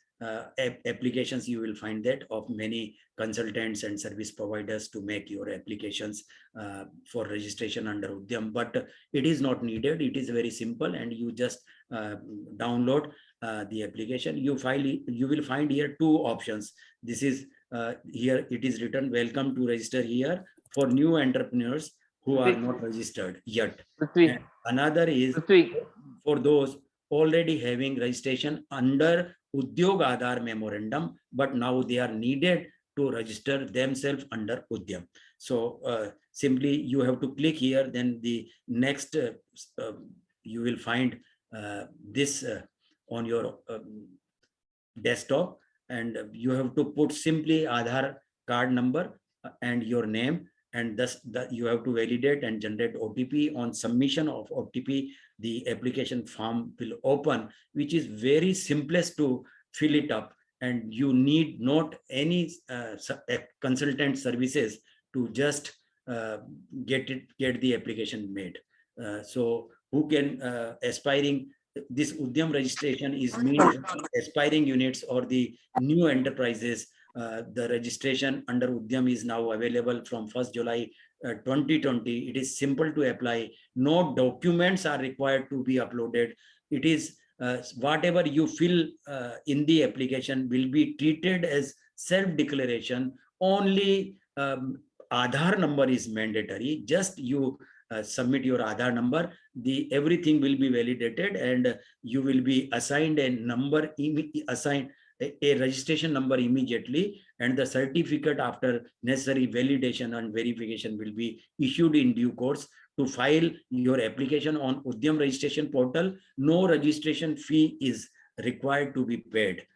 applications you will find that of many consultants and service providers to make your applications for registration under UDYAM, but it is not needed. It is very simple, and you just download the application. You will find here 2 options. This is here it is written, welcome to register here for new entrepreneurs who are not registered yet. And another is for those already having registration under Udyog Aadhar memorandum, but now they are needed to register themselves under UDYAM. So simply you have to click here, then the next you will find this on your desktop, and you have to put simply Aadhar card number and your name, and thus you have to validate and generate OTP. On submission of OTP, the application form will open, which is very simplest to fill it up, and you need not any consultant services to just get the application made. So who can aspiring, this UDYAM registration is meant aspiring units or the new enterprises. The registration under UDYAM is now available from 1st July 2020. It is simple to apply. No documents are required to be uploaded. It is whatever you fill in the application will be treated as self-declaration. Only Aadhar number is mandatory. Just you submit your Aadhar number, everything will be validated, and you will be assigned a number, a registration number immediately, and the certificate after necessary validation and verification will be issued in due course. To file your application on UDYAM registration portal, no registration fee is required to be paid.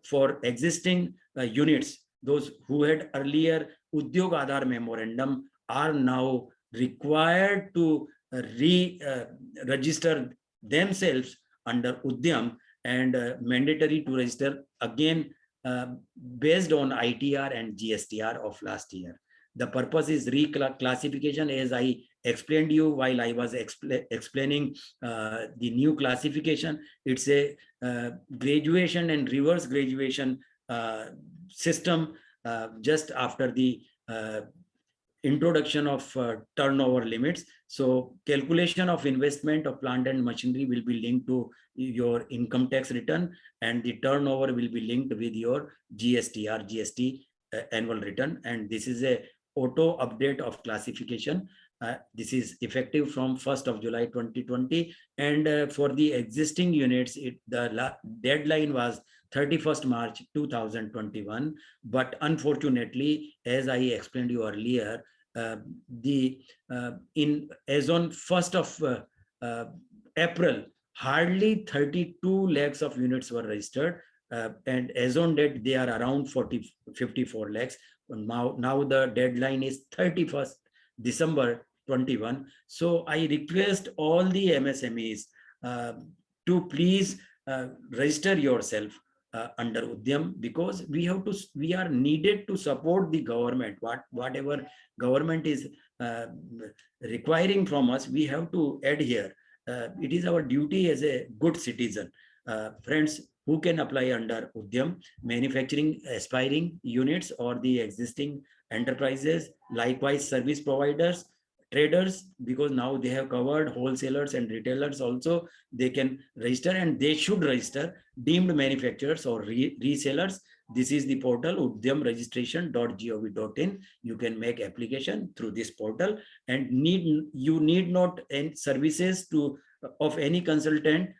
For existing units, those who had earlier Udyog Aadhar memorandum are now required to register themselves under UDYAM, and mandatory to register again based on ITR and GSTR of last year. The purpose is reclassification, as I explained you while I was explaining the new classification. It's a graduation and reverse graduation system just after the introduction of turnover limits. So calculation of investment of plant and machinery will be linked to your income tax return, and the turnover will be linked with your GSTR, GST annual return. And this is a auto update of classification. This is effective from 1st of July 2020. And for the existing units, the deadline was 31st March 2021. But unfortunately, as I explained you earlier, as on 1st of April, hardly 32 lakhs of units were registered. And as on date, they are around 54 lakhs. Now the deadline is 31st December 21. So I request all the MSMEs to please register yourself under UDYAM, because we are needed to support the government. Whatever government is requiring from us, we have to adhere. It is our duty as a good citizen. Friends, who can apply under UDYAM? Manufacturing aspiring units or the existing enterprises, likewise service providers, traders, because now they have covered wholesalers and retailers also. They can register, and they should register. Deemed manufacturers or resellers, this is the portal udyamregistration.gov.in. You can make application through this portal, and you need not any services of any consultant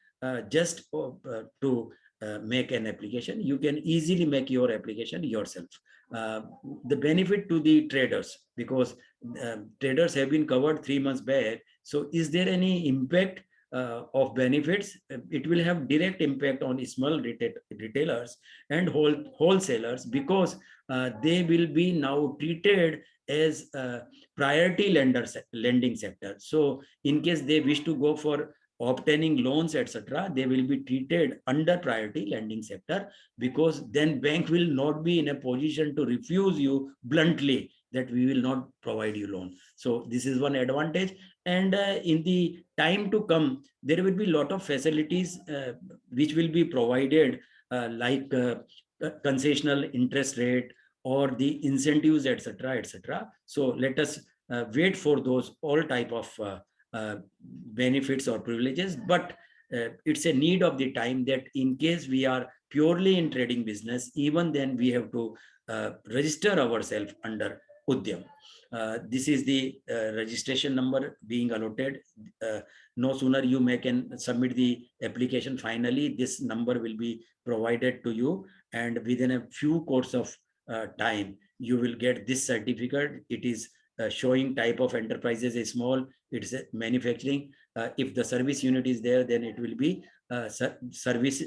just to make an application. You can easily make your application yourself. The benefit to the traders, because traders have been covered 3 months back. So is there any impact of benefits? It will have direct impact on small retailers and wholesalers, because they will be now treated as priority lending sector. So in case they wish to go for obtaining loans, etc., they will be treated under priority lending sector, because then bank will not be in a position to refuse you bluntly that we will not provide you loan. So this is one advantage. And in the time to come, there will be a lot of facilities which will be provided, like concessional interest rate or the incentives, etc., etc. So let us wait for those all type of benefits or privileges. But it's a need of the time that in case we are purely in trading business, even then we have to register ourselves under UDYAM. This is the registration number being allotted. No sooner you can submit the application, finally this number will be provided to you, and within a few course of time you will get this certificate. It is showing type of enterprises is small, it's manufacturing. If the service unit is there, then it will be service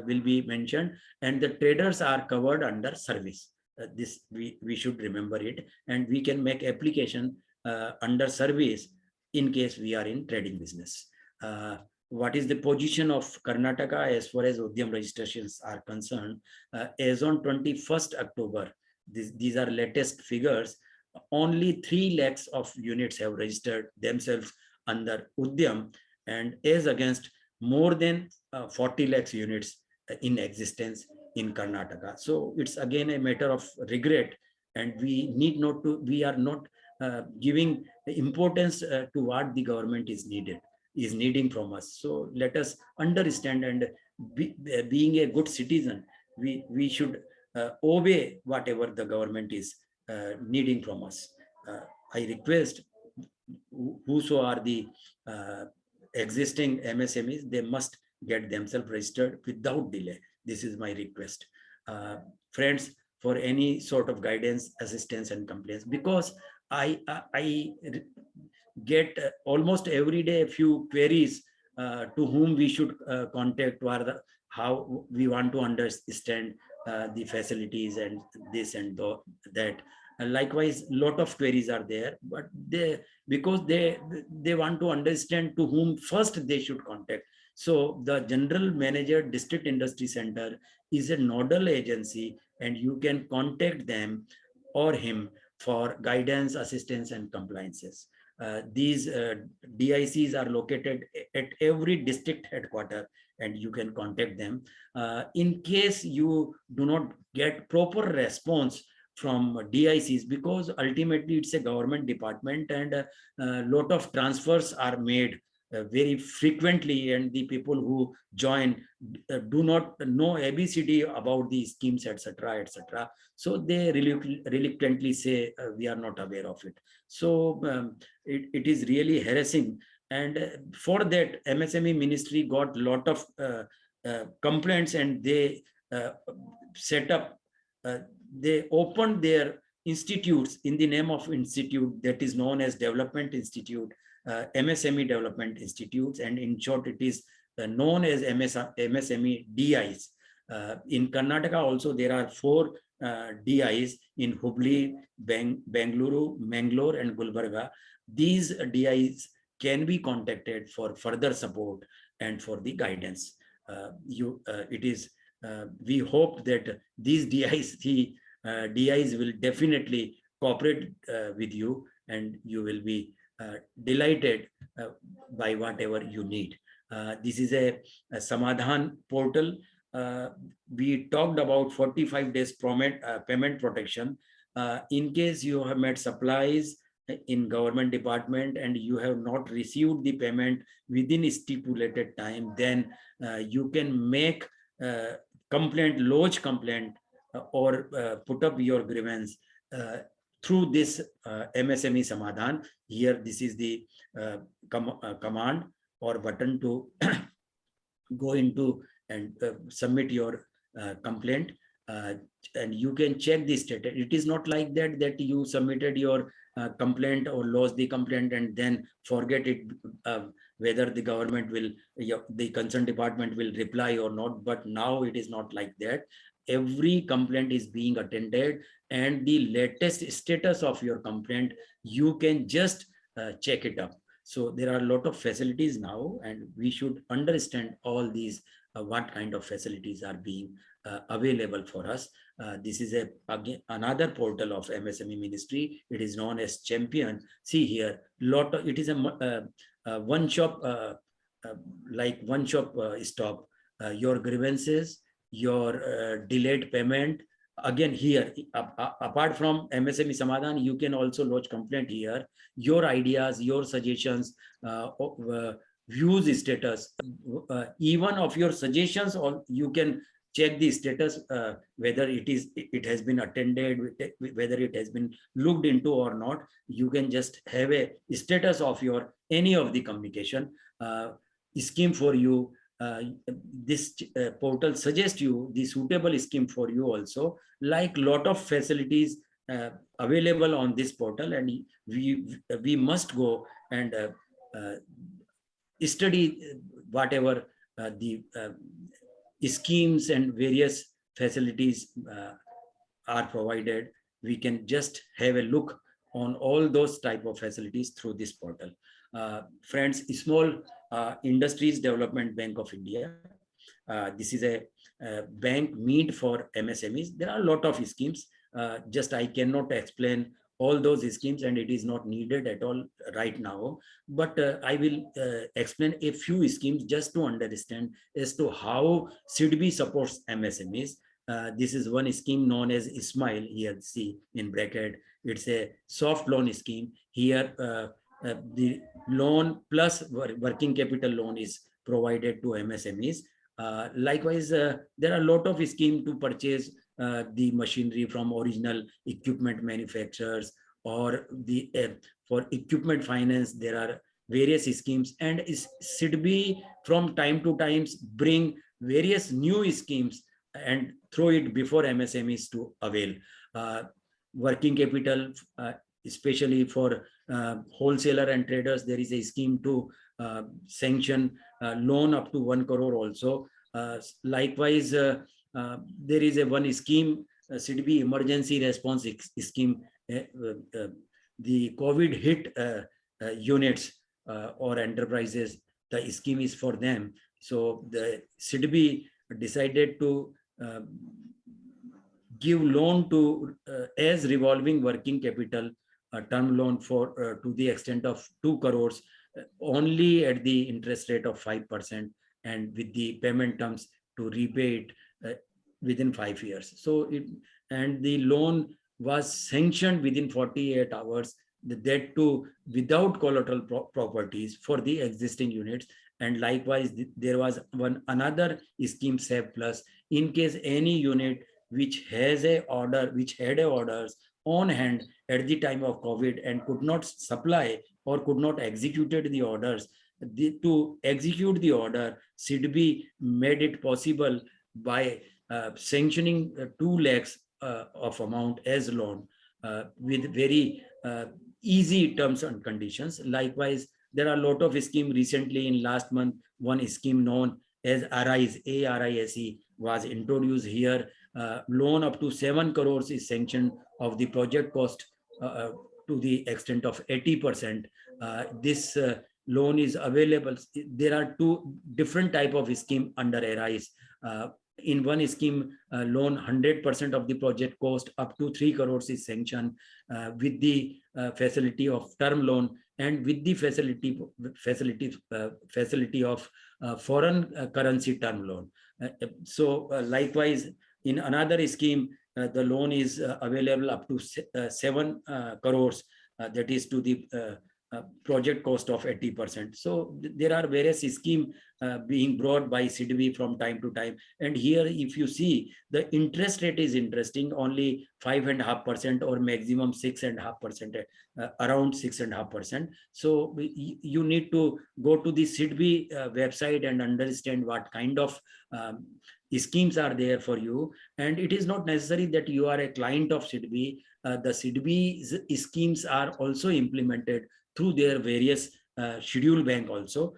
will be mentioned, and the traders are covered under service. This we should remember it, and we can make application under service in case we are in trading business. What is the position of Karnataka as far as UDYAM registrations are concerned? As on 21st October, these are latest figures, only 3 lakhs of units have registered themselves under UDYAM, and as against more than 40 lakhs units in existence in Karnataka. So it's again a matter of regret, and we are not giving importance to what the government is needing from us. So let us understand, and being a good citizen, we should obey whatever the government is needing from us. I request whoso are the existing MSMEs, they must get themselves registered without delay. This is my request. Friends, for any sort of guidance, assistance, and complaints, because I get almost every day a few queries to whom we should contact, or how we want to understand the facilities and this and that. Likewise, lot of queries are there, but because they want to understand to whom first they should contact. So the general manager, district industry center, is a nodal agency, and you can contact them or him for guidance, assistance, and compliances. These DICs are located at every district headquarters, and you can contact them. In case you do not get proper response from DICs, because ultimately it's a government department, and a lot of transfers are made very frequently, and the people who join do not know ABCD about the schemes, etc., etc. So they reluctantly say we are not aware of it. So it is really harassing, and for that MSME ministry got a lot of complaints, and they set up, they opened their institutes in the name of institute that is known as Development Institute, MSME Development Institutes, and in short it is known as MSME DIs. In Karnataka also there are 4 DIs in Hubli, Bengaluru, Mangalore, and Gulbarga. These DIs can be contacted for further support and for the guidance. We hope that these DIs will definitely cooperate with you, and you will be delighted by whatever you need. This is a Samadhan portal. We talked about 45 days payment protection. In case you have made supplies in government department and you have not received the payment within stipulated time, then you can make complaint, lodge complaint, or put up your grievance through this MSME Samadhan. Here, this is the command or button to go into and submit your complaint, and you can check the status. It is not like that you submitted your complaint or lost the complaint and then forget it, whether the government will, the concerned department will reply or not. But now it is not like that. Every complaint is being attended, and the latest status of your complaint, you can just check it up. So there are a lot of facilities now, and we should understand all these, what kind of facilities are being available for us. This is again another portal of MSME ministry. It is known as Champion. See here, it is a one shop, stop. Your grievances, your delayed payment. Again here, apart from MSME Samadhan, you can also lodge complaint here. Your ideas, your suggestions, views status, even of your suggestions, or you can check the status, whether it has been attended, whether it has been looked into or not. You can just have a status of your any of the communication scheme for you. This portal suggests you the suitable scheme for you also, like lot of facilities available on this portal, and we must go and study whatever the schemes and various facilities are provided. We can just have a look on all those type of facilities through this portal. Friends, Small Industries Development Bank of India. This is a bank meant for MSMEs. There are a lot of schemes. Just I cannot explain all those schemes, and it is not needed at all right now. But I will explain a few schemes just to understand as to how SIDBI supports MSMEs. This is one scheme known as Smile. Here, see in bracket, it's a soft loan scheme. Here, the loan plus working capital loan is provided to MSMEs. Likewise, there are a lot of schemes to purchase the machinery from original equipment manufacturers, or the for equipment finance. There are various schemes, and SIDBI from time to time bring various new schemes and throw it before MSMEs to avail. Working capital, especially for wholesaler and traders, there is a scheme to sanction loan up to 1 crore also. Likewise, there is a one scheme, SIDBI Emergency Response Scheme. The COVID hit units or enterprises, the scheme is for them. So the SIDBI decided to give loan to as revolving working capital term loan for to the extent of 2 crores only at the interest rate of 5% and with the payment terms to repay it within 5 years. So and the loan was sanctioned within 48 hours, that too without collateral properties for the existing units. And likewise, there was another scheme, 𝗧𝗶𝗺𝗀+, in case any unit which has a order, which had a orders on hand at the time of COVID and could not supply or could not executed the orders, to execute the order, 𝗬𝗏 made it possible by sanctioning 2 lakhs of amount as loan with very easy terms and conditions. Likewise, there are a lot of scheme recently in last month. One scheme known as ARISE, ARISE, was introduced here. Loan up to 7 crores is sanctioned of the project cost to the extent of 80%. This loan is available. There are 2 different type of scheme under ARISE. In one scheme, loan 100% of the project cost up to 3 crores is sanctioned with the facility of term loan and with the facility of foreign currency term loan. So likewise, in another scheme, the loan is available up to 7 crores, that is to the project cost of 80%. So there are various schemes being brought by 𝗬𝗏 from time to time. And here, if you see, the interest rate is interesting, only 5.5% or maximum 6.5%, around 6.5%. So you need to go to the 𝗬𝗏 website and understand what kind of schemes are there for you. And it is not necessary that you are a client of 𝗬𝗏. The 𝗬𝗏 schemes are also implemented through their various schedule bank also.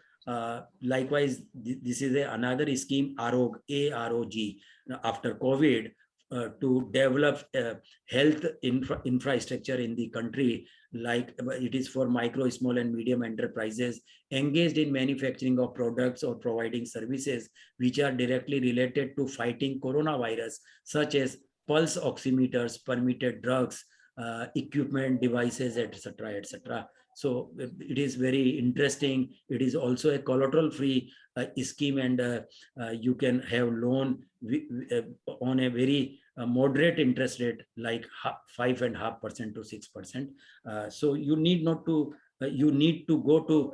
Likewise, this is another scheme, AROG, AROG, after COVID, to develop health infrastructure in the country. Like it is for micro, small and medium enterprises engaged in manufacturing of products or providing services which are directly related to fighting coronavirus, such as pulse oximeters, permitted drugs, equipment, devices, etc., etc. So it is very interesting. It is also a collateral free scheme, and you can have loan on a very moderate interest rate, like 5.5% to 6%. So you need not to, you need to go to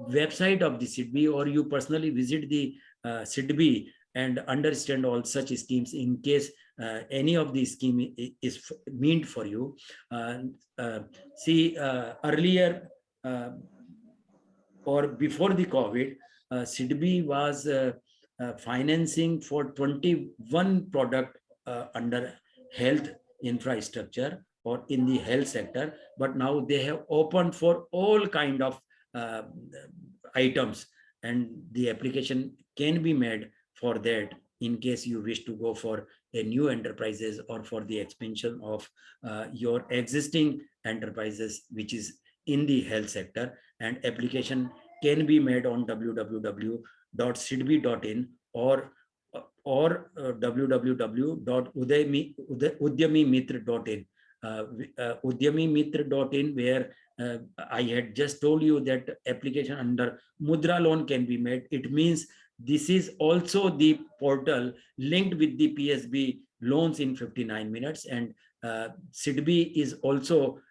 website of the 𝗬𝗏, or you personally visit the 𝗬𝗏 and understand all such schemes in case any of the scheme is meant for you. See, earlier or before the COVID, 𝗬𝗏 was financing for 21 product under health infrastructure or in the health sector, but now they have opened for all kind of items, and the application can be made for that in case you wish to go for a new enterprises or for the expansion of your existing enterprises which is in the health sector. And application can be made on www.𝗬𝗏.in or www.UDYAMIMITR.in. UDYAMIMITR.in, where I had just told you that application under Mudra loan can be made. It means this is also the portal linked with the PSB loans in 59 minutes, and 𝗬𝗏 is also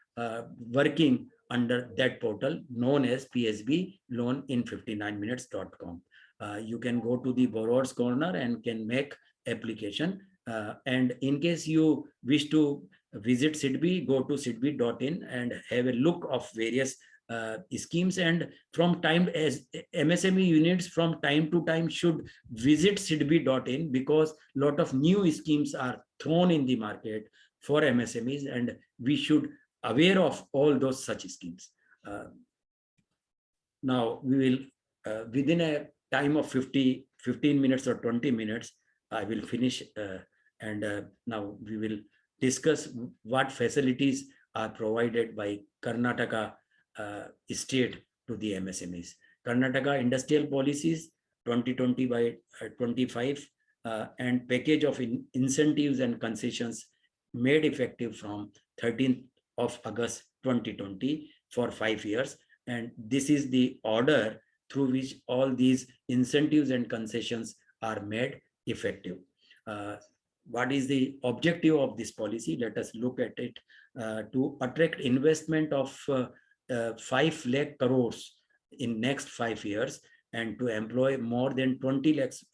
working under that portal known as PSB loan in 59minutes.com. You can go to the borrower's corner and can make application. And in case you wish to visit 𝗬𝗏, go to 𝗬𝗏.in and have a look of various schemes. And from time, as MSME units from time to time should visit 𝗬𝗏.in, because a lot of new schemes are thrown in the market for MSMEs, and we should aware of all those such schemes. Now we will within a time of 15 minutes or 20 minutes, I will finish, and now we will discuss what facilities are provided by Karnataka state to the MSMEs. Karnataka Industrial Policies 2020/25 and package of incentives and concessions made effective from 13th of August 2020 for 5 years. And this is the order through which all these incentives and concessions are made effective. What is the objective of this policy? Let us look at it. To attract investment of 5 lakh crores in next 5 years, and to employ more than 20 lakhs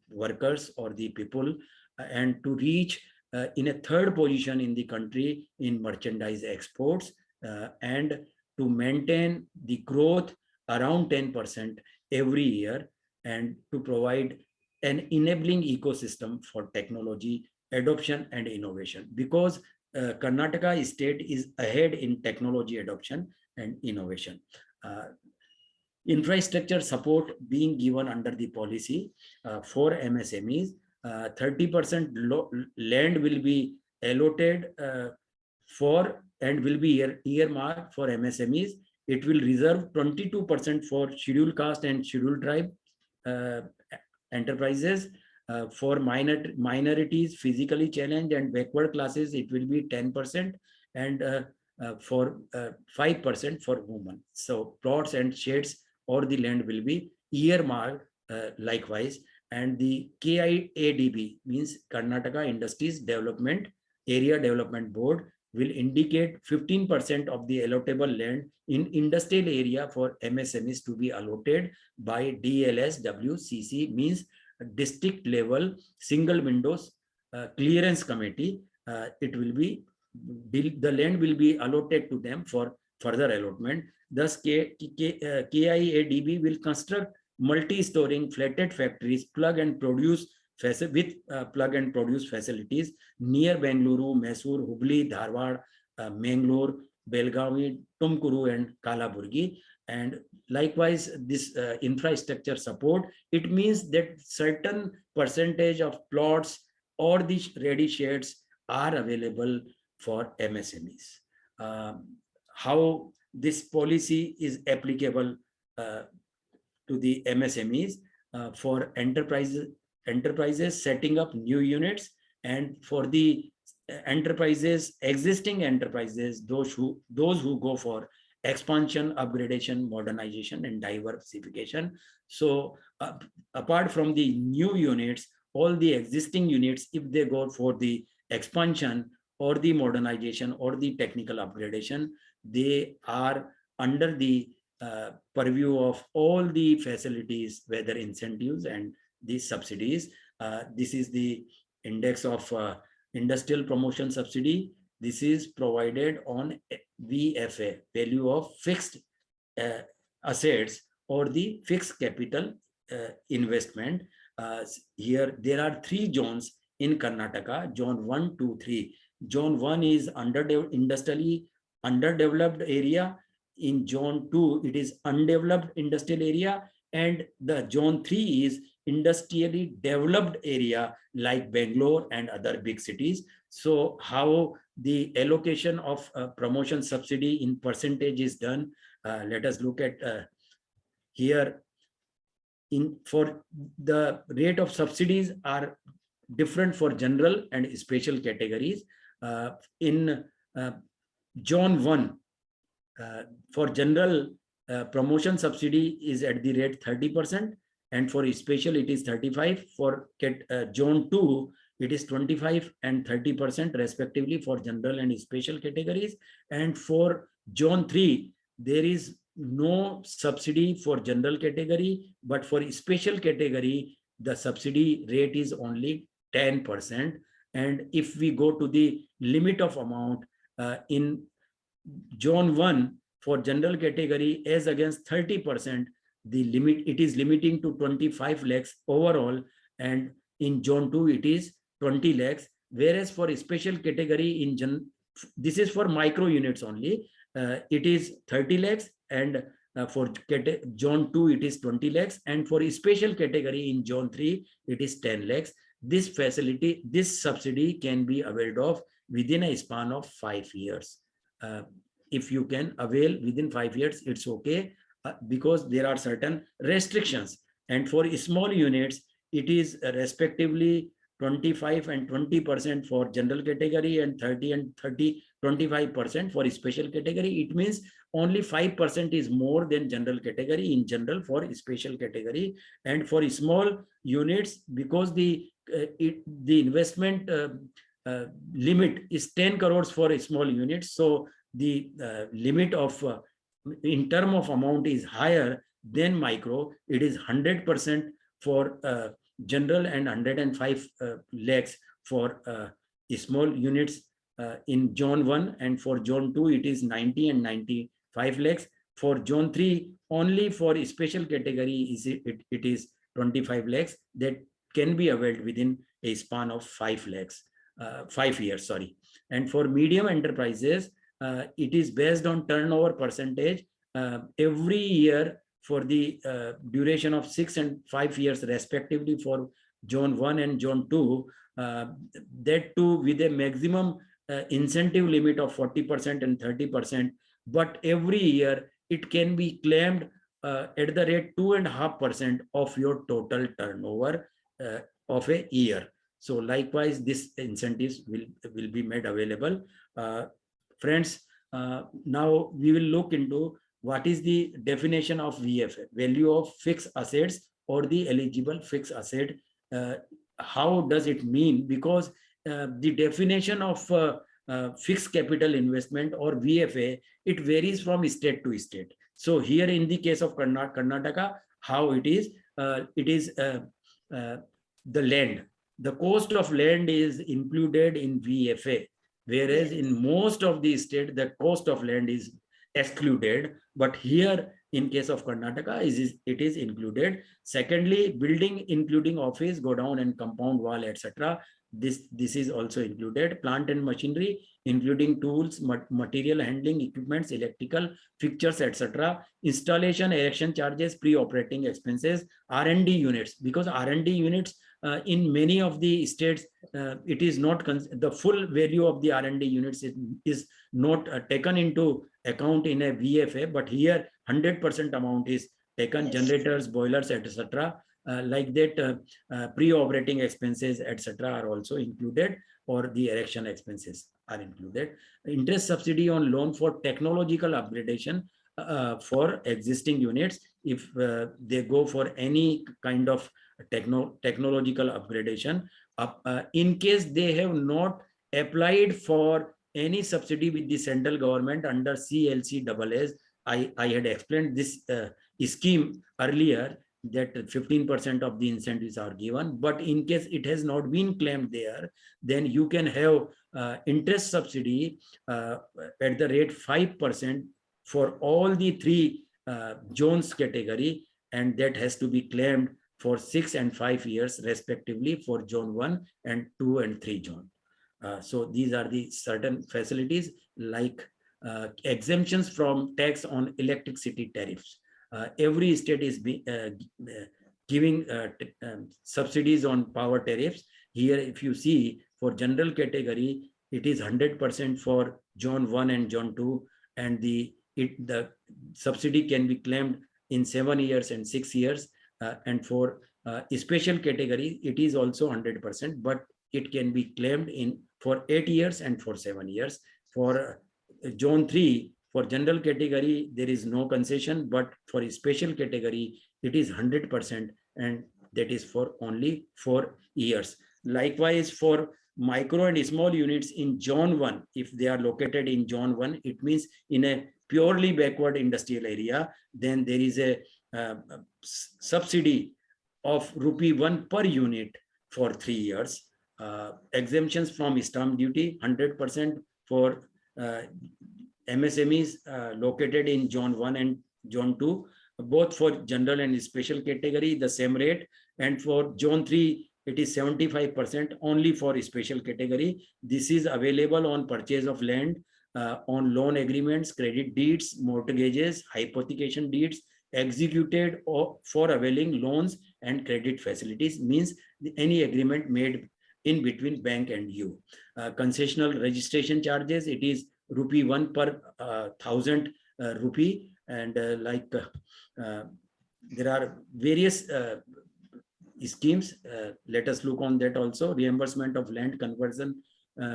workers or the people, and to reach in a third position in the country in merchandise exports, and to maintain the growth around 10% every year, and to provide an enabling ecosystem for technology adoption and innovation, because Karnataka state is ahead in technology adoption and innovation. Infrastructure support being given under the policy for MSMEs. 30% land will be allotted for and will be earmarked for MSMEs. It will reserve 22% for scheduled caste and scheduled tribe enterprises. For minorities, physically challenged and backward classes, it will be 10%, and for 5% for women. So plots and sheds or the land will be earmarked likewise. And the KIADB, means Karnataka Industries Development Area Development Board, will indicate 15% of the allotable land in industrial area for MSMEs to be allotted by DLSWCC, means district level single windows clearance committee. It will be, the land will be allotted to them for further allotment. Thus, KIADB will construct multi-storing flatted factories plug and produce facilities near Bengaluru, Mysore, Hubli, Dharwad, Mangalore, Belgavi, Tumkuru, and Kalaburgi. And likewise, this infrastructure support, it means that certain percentage of plots or the ready sheds are available for MSMEs. How this policy is applicable to the MSMEs for enterprises setting up new units, and for the existing enterprises, those who go for expansion, upgradation, modernization, and diversification. So apart from the new units, all the existing units, if they go for the expansion or the modernization or the technical upgradation, they are under the purview of all the facilities, whether incentives and the subsidies. This is the index of industrial promotion subsidy. This is provided on VFA, value of fixed assets or the fixed capital investment. Here there are 3 zones in Karnataka: zone 1, 2, 3. Zone 1 is industrially underdeveloped area. In zone 2, it is undeveloped industrial area, and the zone 3 is industrially developed area like Bangalore and other big cities. So how the allocation of promotion subsidy in percentage is done? Let us look at here. For the rate of subsidies are different for general and special categories. In zone 1, for general, promotion subsidy is at the rate 30%, and for special it is 35%. For zone 2, it is 25% and 30% respectively for general and special categories. And for zone 3, there is no subsidy for general category, but for special category, the subsidy rate is only 10%. And if we go to the limit of amount in zone 1 for general category, as against 30%, the limit, it is limiting to 25 lakhs overall, and in zone 2 it is 20 lakhs, whereas for special category in this is for micro units only, it is 30 lakhs, and for zone 2 it is 20 lakhs, and for special category in zone 3 it is 10 lakhs. This facility, this subsidy can be availed of within a span of 5 years. If you can avail within 5 years, it's okay, because there are certain restrictions. And for small units, it is respectively 25 and 20% for general category and 25% for special category. It means only 5% is more than general category in general for special category. And for small units, because the investment limit is 10 crores for small units, so the limit of in term of amount is higher than micro. It is 100% for general and 105 lakhs for small units in zone 1, and for zone 2 it is 90 and 95 lakhs. For zone 3 only for special category it is 25 lakhs that can be availed within a span of 5 years. And for medium enterprises, it is based on turnover percentage every year for the duration of 6 and 5 years respectively for zone 1 and zone 2, that too with a maximum incentive limit of 40% and 30%, but every year it can be claimed at the rate 2.5% of your total turnover of a year. So likewise, this incentives will be made available. Friends, now we will look into what is the definition of VFA, value of fixed assets or the eligible fixed asset. How does it mean? Because the definition of fixed capital investment or VFA, it varies from state to state. So here in the case of Karnataka, how it is the land. The cost of land is included in VFA, whereas in most of the state, the cost of land is excluded, but here in case of Karnataka it is included. Secondly, building including office, godown and compound wall, etc. This is also included. Plant and machinery including tools, material handling equipments, electrical fixtures, etc. Installation, erection charges, pre-operating expenses, R&D units, because R&D units in many of the states, it is not the full value of the R&D units is not taken into account in a VFA, but here 100% amount is taken. Yes. Generators, boilers, etc. Like that, pre-operating expenses, etc. are also included, or the erection expenses are included. Interest subsidy on loan for technological upgradation for existing units, if they go for any kind of technological upgradation, in case they have not applied for any subsidy with the central government under 𝗖cie𝗃𝗃𝗃. I had explained this scheme earlier, that 15% of the incentives are given, but in case it has not been claimed there, then you can have interest subsidy at the rate 5% for all the 3 zones category, and that has to be claimed for 6 and 5 years respectively for zone 1 and 2 and 3 zone. So these are the certain facilities like exemptions from tax on electricity tariffs. Every state is giving subsidies on power tariffs. Here, if you see, for general category, it is 100% for zone 1 and zone 2, and the subsidy can be claimed in 7 years and 6 years. And for special category, it is also 100%, but it can be claimed for 8 years and for 7 years. For zone 3, for general category, there is no concession, but for special category, it is 100%, and that is for only 4 years. Likewise, for micro and small units in zone 1, if they are located in zone 1, it means in a purely backward industrial area, then there is a subsidy of ₹1 per unit for 3 years. Exemptions from stamp duty, 100% for MSMEs located in zone 1 and zone 2, both for general and special category, the same rate. And for zone 3, it is 75% only for special category. This is available on purchase of land, on loan agreements, credit deeds, mortgages, hypothecation deeds, executed for availing loans and credit facilities, means any agreement made in between bank and you. Concessional registration charges, it is ₹1 per 1,000 rupee, and there are various schemes. Let us look on that also. Reimbursement of land conversion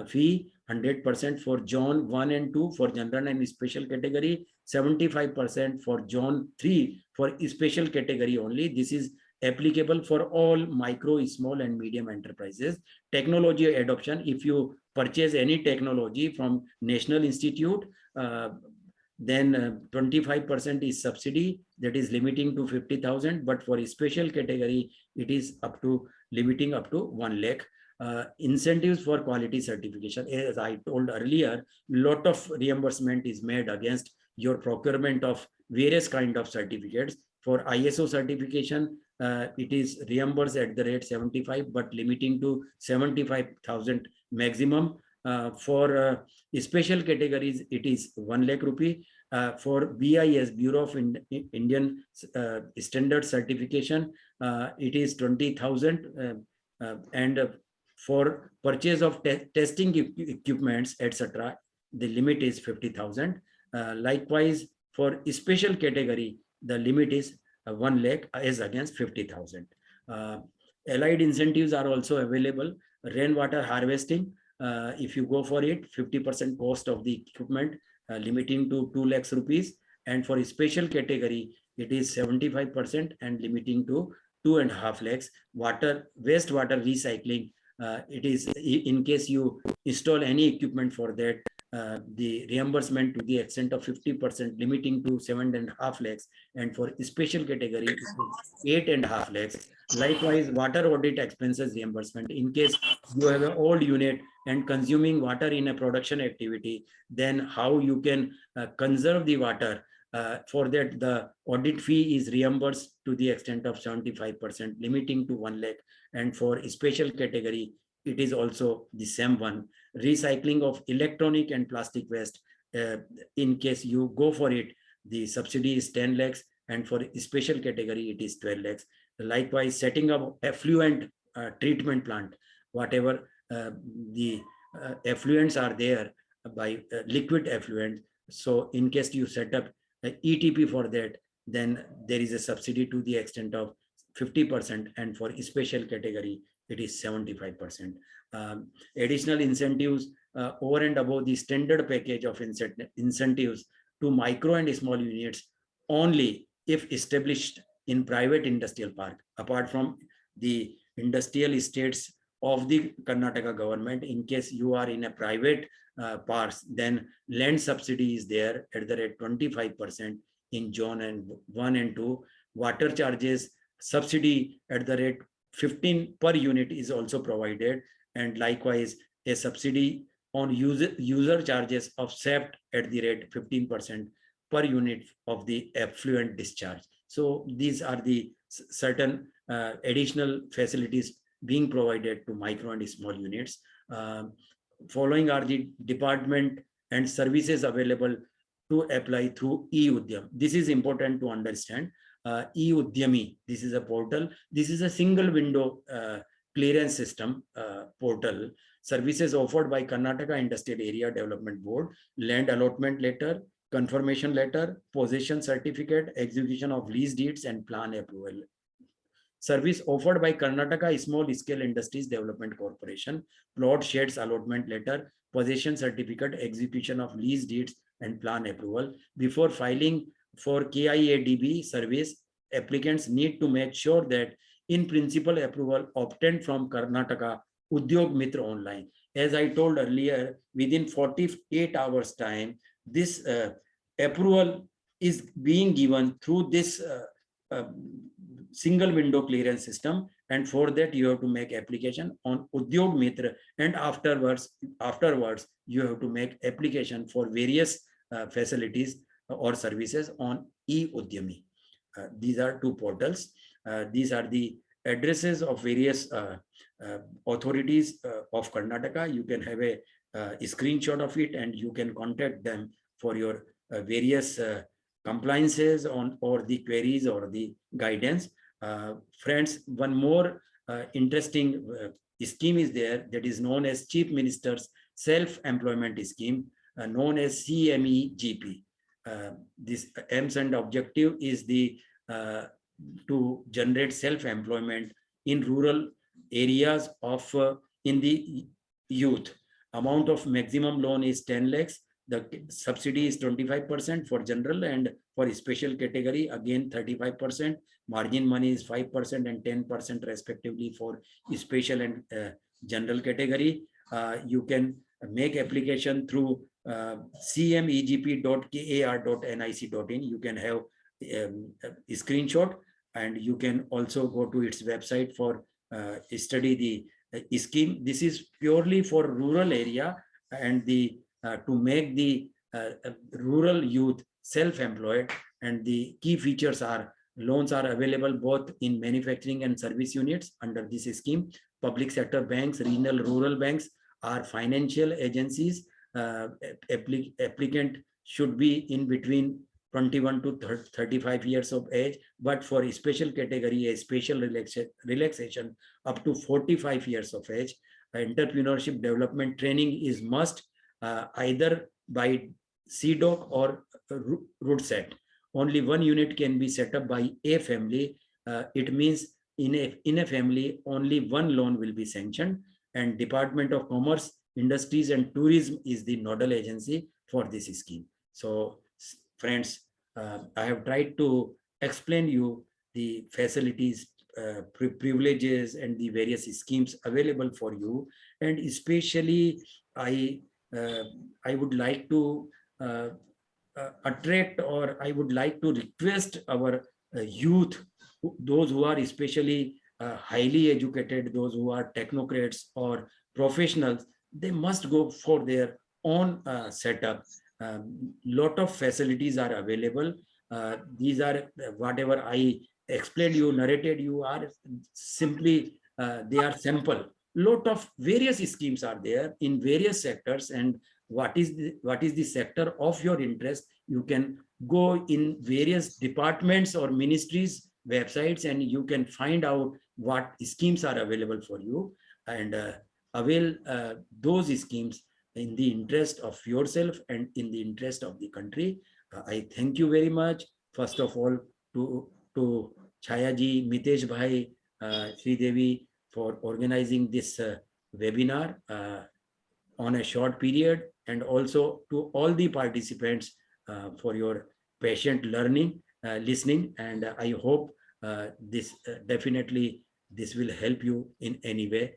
fee 100% for Zone 1 and 2 for general and special category, 75% for Zone 3 for special category only. This is applicable for all micro, small and medium enterprises. Technology adoption, if you purchase any technology from National Institute, then 25% is subsidy, that is limiting to 50,000, but for a special category, it is up to limiting up to 1 lakh. Incentives for quality certification. As I told earlier, lot of reimbursement is made against your procurement of various kind of certificates. For ISO certification, it is reimbursed at the rate 75, but limiting to 75,000 maximum. For special categories, it is 1 lakh rupee. For BIS, Bureau of Indian Standard Certification, it is 20,000. And for purchase of testing equipments, etc., the limit is 50,000. Likewise, for special category, the limit is 1 lakh as against 50,000. Allied incentives are also available. Rainwater harvesting, if you go for it, 50% cost of the equipment, limiting to 2 lakhs rupees. And for a special category, it is 75% and limiting to 2.5 lakhs. Wastewater recycling, it is in case you install any equipment for that, the reimbursement to the extent of 50%, limiting to 7.5 lakhs. And for special category, 8.5 lakhs. Likewise, water audit expenses reimbursement. In case you have an old unit and consuming water in a production activity, then how you can conserve the water. For that, the audit fee is reimbursed to the extent of 75%, limiting to 1 lakh. And for special category, it is also the same one. Recycling of electronic and plastic waste, in case you go for it, the subsidy is 10 lakhs, and for special category, it is 12 lakhs. Likewise, setting up effluent treatment plant, whatever the effluents are there by liquid effluent. So in case you set up ETP for that, then there is a subsidy to the extent of 50%, and for special category, it is 75%. Additional incentives over and above the standard package of incentives to micro and small units only if established in private industrial park, apart from the industrial estates of the Karnataka government. In case you are in a private parks, then land subsidy is there at the rate 25% in Zone 1 and 2. Water charges subsidy at the rate 15 per unit is also provided, and likewise a subsidy on user charges of SAP at the rate 15% per unit of the effluent discharge. So these are the certain additional facilities being provided to micro and small units. Following are the department and services available to apply through 𝗖UDYAM. This is important to understand. 𝗖UDYAMI, this is a portal. This is a single window clearance system portal. Services offered by Karnataka Industrial Area Development Board, land allotment letter, confirmation letter, possession certificate, execution of lease deeds and plan approval. Service offered by Karnataka Small Scale Industries Development Corporation, plot sheds allotment letter, possession certificate, execution of lease deeds and plan approval. Before filing for KIADB service, applicants need to make sure that in principle approval obtained from Karnataka Udyog Mitra online. As I told earlier, within 48 hours time, this approval is being given through this single window clearance system, and for that you have to make application on Udyog Mitra, and afterwards you have to make application for various facilities or services on 𝗖UDYAMI. These are two portals. These are the addresses of various authorities of Karnataka. You can have a screenshot of it and you can contact them for your various compliances on or the queries or the guidance. Friends, one more interesting scheme is there that is known as Chief Minister's Self-Employment Scheme, known as CMEGP. This aims and objective is the to generate self-employment in rural areas of in the youth. Amount of maximum loan is 10 lakhs. The subsidy is 25% for general, and for special category again 35%. Margin money is 5% and 10% respectively for special and general category. You can make application through cmegp.kar.nic.in. You can have a screenshot, and you can also go to its website for study the scheme. This is purely for rural area, and the to make the rural youth self-employed. And the key features are loans are available both in manufacturing and service units under this scheme. Public sector banks, regional rural banks are financial agencies. Applicant should be in between 21 to 35 years of age, but for a special category, a special relaxation up to 45 years of age. Entrepreneurship development training is must, either by CDOC or RootSet. Only one unit can be set up by a family. It means in a family, only one loan will be sanctioned, and Department of Commerce, Industries and Tourism is the nodal agency for this scheme. So friends, I have tried to explain you the facilities, privileges and the various schemes available for you. And especially I would like to attract, or I would like to request our youth, those who are especially highly educated, those who are technocrats or professionals, they must go for their own setup. Lot of facilities are available. These are whatever I explained you, narrated you, are simply they are simple. Lot of various schemes are there in various sectors, and what is the sector of your interest, you can go in various departments or ministries websites, and you can find out what schemes are available for you, and avail those schemes in the interest of yourself and in the interest of the country. I thank you very much, first of all, to 𝗖cie ji, Mitesh bhai, Sridevi, for organizing this webinar on a short period, and also to all the participants for your patient listening. And I hope this definitely this will help you in any way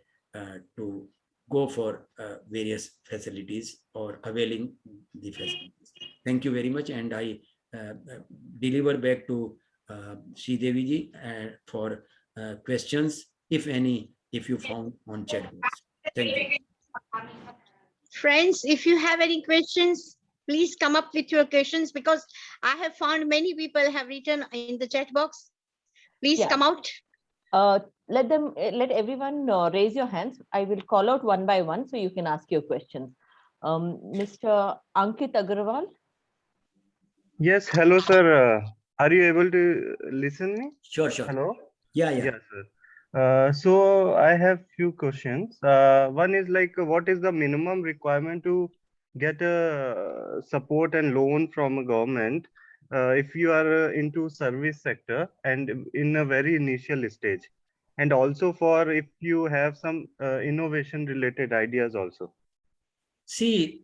to go for various facilities or availing the facilities. Thank you very much, and I deliver back to Sridevi ji for questions, if any, if you found on chat box. Thank you. Friends, if you have any questions, please come up with your questions, because I have found many people have written in the chat box. Please come out. Let everyone raise your hands. I will call out one by one so you can ask your questions. Mr. Ankit Agarwal. Yes, hello, sir. Are you able to listen me? Sure. Hello. Yeah. Yes, sir. So I have few questions. One is like, what is the minimum requirement to get a support and loan from a government if you are into service sector and in a very initial stage, and also for if you have some innovation related ideas also? See,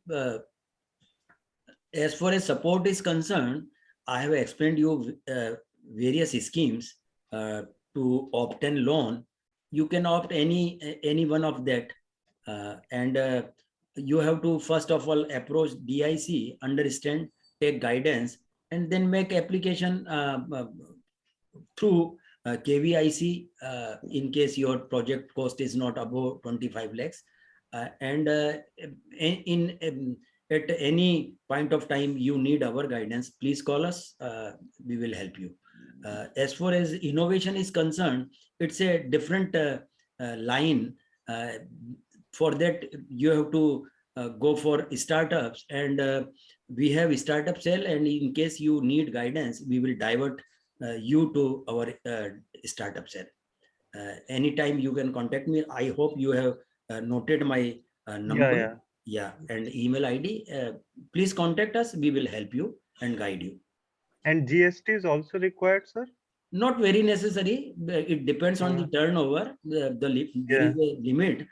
as far as support is concerned, I have explained you various schemes to obtain loan. You can opt any one of that, and you have to first of all approach DIC, understand, take guidance, and then make application through KVIC in case your project cost is not above 25 lakhs. And at any point of time you need our guidance, please call us. We will help you. As far as innovation is concerned, it's a different line. For that, you have to go for startups, and we have a startup cell, and in case you need guidance, we will divert you to our startup cell. Anytime you can contact me. I hope you have noted my number. Yeah, and email ID. Please contact us. We will help you and guide you. And GST is also required, sir? Not very necessary. It depends on the turnover. There is a limit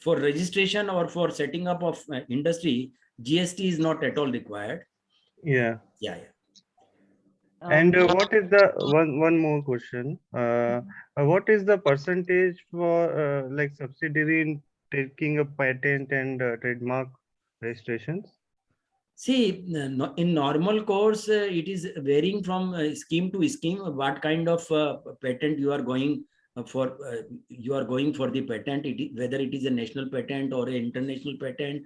for registration or for setting up of industry. GST is not at all required. Yeah. Yeah. And what is the one more question? What is the percentage for like subsidiary in taking a patent and trademark registrations? See, in normal course, it is varying from scheme to scheme. What kind of patent you are going for? You are going for the patent, whether it is a national patent or an international patent.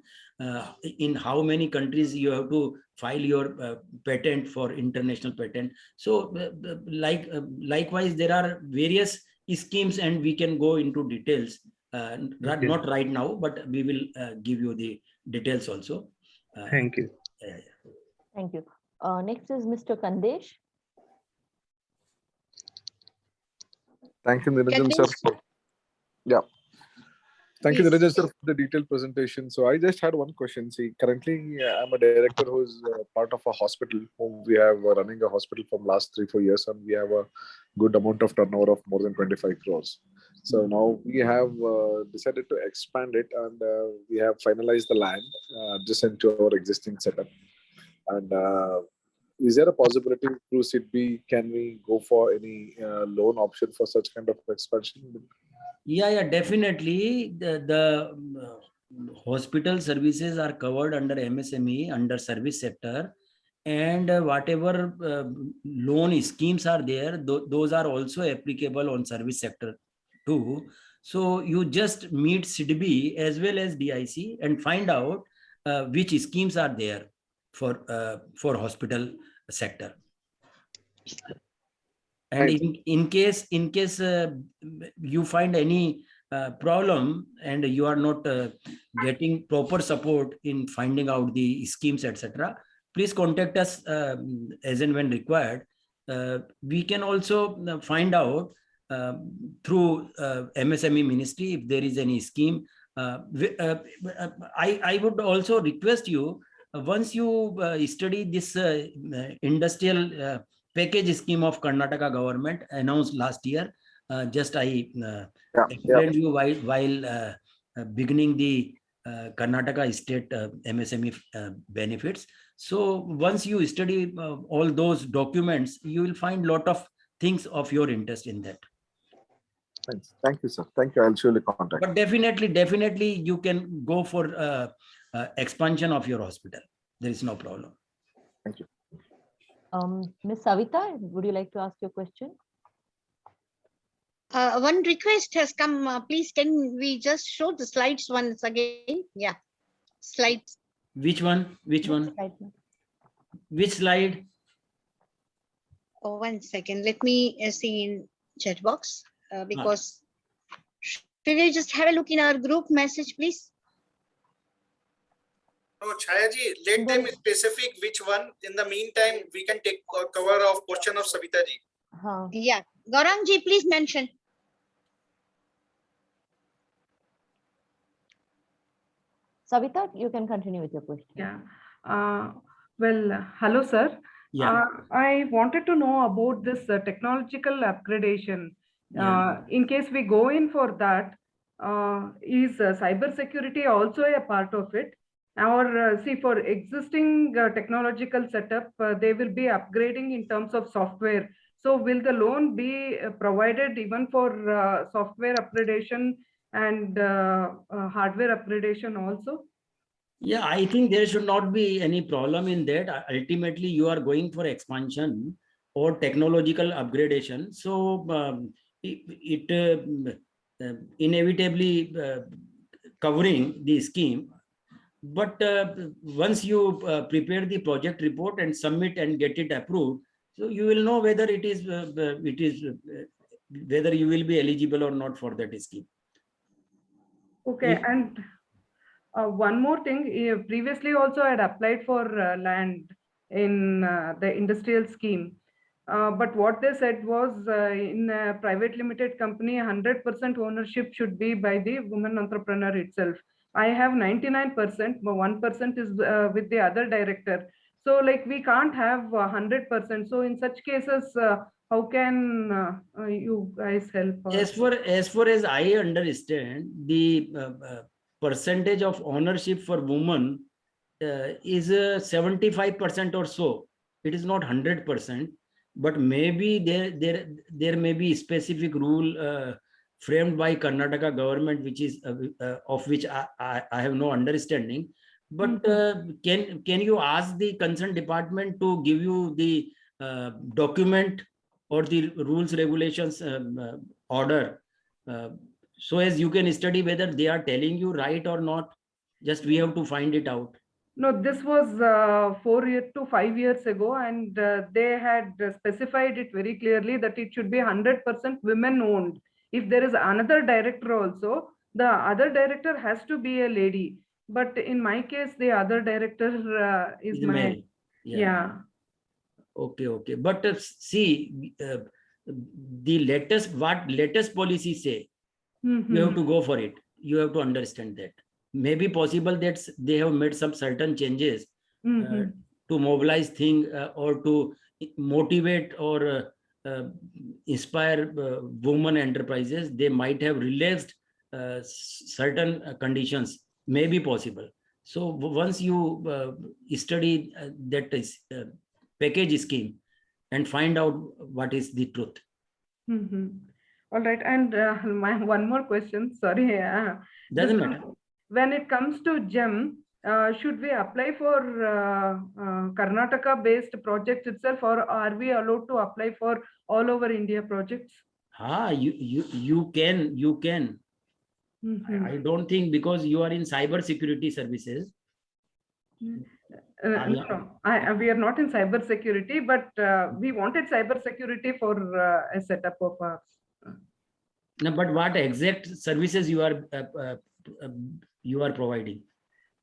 In how many countries you have to file your patent for international patent. So, likewise, there are various schemes, and we can go into details. Not right now, but we will give you the details also. Thank you. Thank you. Next is Mr. Kandesh. Thank you, Niranjan sir. Yeah. Thank you, Please. Niranjan sir, for the detailed presentation. So I just had one question. See, currently I'm a director who is part of a hospital whom we have running a hospital from last 3-4 years, and we have a good amount of turnover of more than 25 crores. So now we have decided to expand it, and we have finalized the land adjacent to our existing setup. And is there a possibility through SIDBI, can we go for any loan option for such kind of expansion? Yeah, definitely. The hospital services are covered under MSME, under service sector, and whatever loan schemes are there, those are also applicable on service sector too. So you just meet SIDBI as well as DIC and find out which schemes are there for hospital sector. And in case you find any problem and you are not getting proper support in finding out the schemes, etc., please contact us as and when required. We can also find out through MSME ministry if there is any scheme. I would also request you, once you study this industrial package scheme of Karnataka government announced last year, just I explained you while beginning the Karnataka state MSME benefits. So once you study all those documents, you will find a lot of things of your interest in that. Thanks. Thank you, sir. Thank you. I'll surely contact. But definitely you can go for expansion of your hospital. There is no problem. Thank you. Ms. Savita, would you like to ask your question? One request has come. Please, can we just show the slides once again? Yeah, slides. Which one? Which one? Which slide? Oh, 1 second. Let me see in chat box because should I just have a look in our group message, please? No, 𝗧𝗃, let them specific which one. In the meantime, we can take cover of question of Savita ji. Yeah, Gaurang ji, please mention. Savita, you can continue with your question. Yeah. Well, hello, sir. Yeah. I wanted to know about this technological upgradation. Yeah. In case we go in for that, is cyber security also a part of it? Or see, for existing technological setup, they will be upgrading in terms of software. So will the loan be provided even for software upgradation and hardware upgradation also? Yeah, I think there should not be any problem in that. Ultimately, you are going for expansion or technological upgradation. So it inevitably covering the scheme. But once you prepare the project report and submit and get it approved, so you will know whether it is whether you will be eligible or not for that scheme. Okay, and one more thing. Previously, also I had applied for land in the industrial scheme, but what they said was in a private limited company, 100% ownership should be by the woman entrepreneur itself. I have 99%, but 1% is with the other director. So like we can't have 100%. So in such cases, how can you guys help us? As far as I understand, the percentage of ownership for women is 75% or so. It is not 100%, but maybe there may be specific rule framed by Karnataka government, which is of which I have no understanding. But can you ask the concerned department to give you the document or the rules regulations order, so as you can study whether they are telling you right or not? Just we have to find it out. No, this was 4 to 5 years ago, and they had specified it very clearly that it should be 100% women owned. If there is another director also, the other director has to be a lady. But in my case, the other director is my male. yeah. Okay. But see, the latest policy say, you have to go for it. You have to understand that. Maybe possible that they have made some certain changes to mobilize thing or to motivate or inspire women enterprises. They might have relaxed certain conditions, may be possible. So once you study that package scheme and find out what is the truth. All right, and my one more question, sorry. Doesn't matter. When it comes to GEM, should we apply for Karnataka based projects itself, or are we allowed to apply for all over India projects? You can. I don't think, because you are in cyber security services. No, we are not in cyber security, but we wanted cyber security for a setup of ours. No, but what exact services you are providing?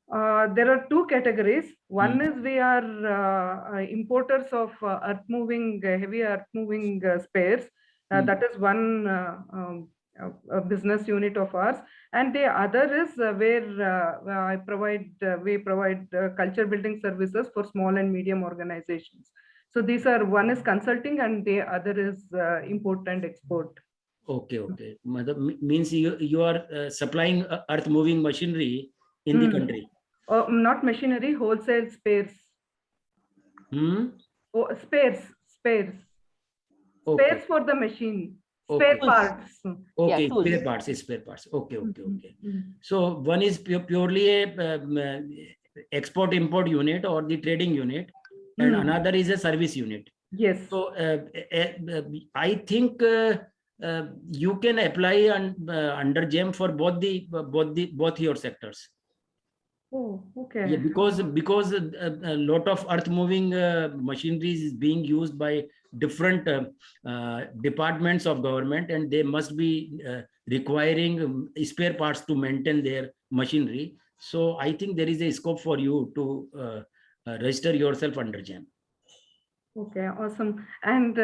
There are two categories. One is we are importers of heavy earth moving spares. That is one business unit of ours, and the other is where we provide culture building services for small and medium organizations. So these are, one is consulting and the other is import and export. Okay. Means you are supplying earth moving machinery in the country. Not machinery, wholesale spares. Oh, spares. Okay. Spares for the machine. Okay. Spare parts. Okay, Yeah, spare parts. Okay. So one is purely a export import unit or the trading unit, and another is a service unit. Yes. So I think you can apply under GEM for both your sectors. Oh, okay. Yeah, because a lot of earth moving machinery is being used by different departments of government, and they must be requiring spare parts to maintain their machinery. So I think there is a scope for you to register yourself under GEM. Okay, awesome. And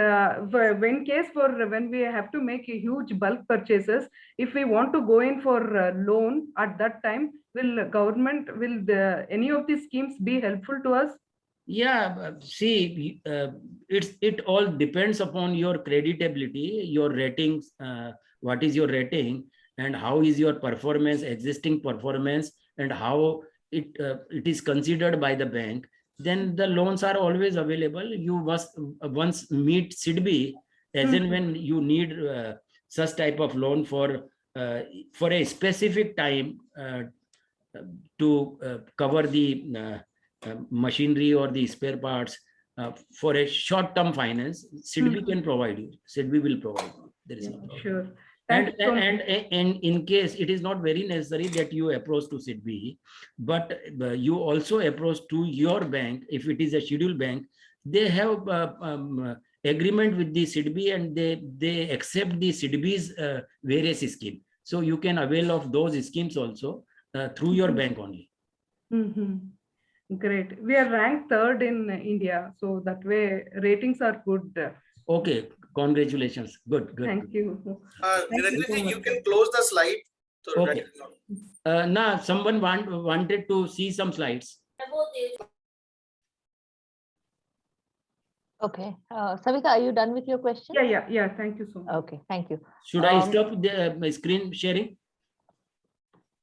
when we have to make a huge bulk purchases, if we want to go in for a loan at that time, will any of these schemes be helpful to us? Yeah, see, it all depends upon your creditability, your ratings, what is your rating, and how is your performance, existing performance, and how it is considered by the bank. Then the loans are always available. You must once meet 𝗧𝗶𝗺𝗀 as in when you need such type of loan for a specific time to cover the machinery or the spare parts for a short-term finance. 𝗧𝗶𝗺 can provide you. 𝗧𝗶𝗺 will provide you. There is no problem. Sure. And in case it is not very necessary that you approach to 𝗧𝗶𝗺, but you also approach to your bank. If it is a scheduled bank, they have agreement with the 𝗧𝗶𝗺, and they accept the 𝗧𝗶𝗺's various schemes. So you can avail of those schemes also through your bank only. Great. We are ranked 3rd in India, so that way ratings are good. Okay, congratulations. Good. Thank you. Niranjan, you can close the slide. So Okay. Now someone wanted to see some slides. Okay. Savita, are you done with your question? Yeah. Thank you so much. Okay, thank you. Should I stop the my screen sharing?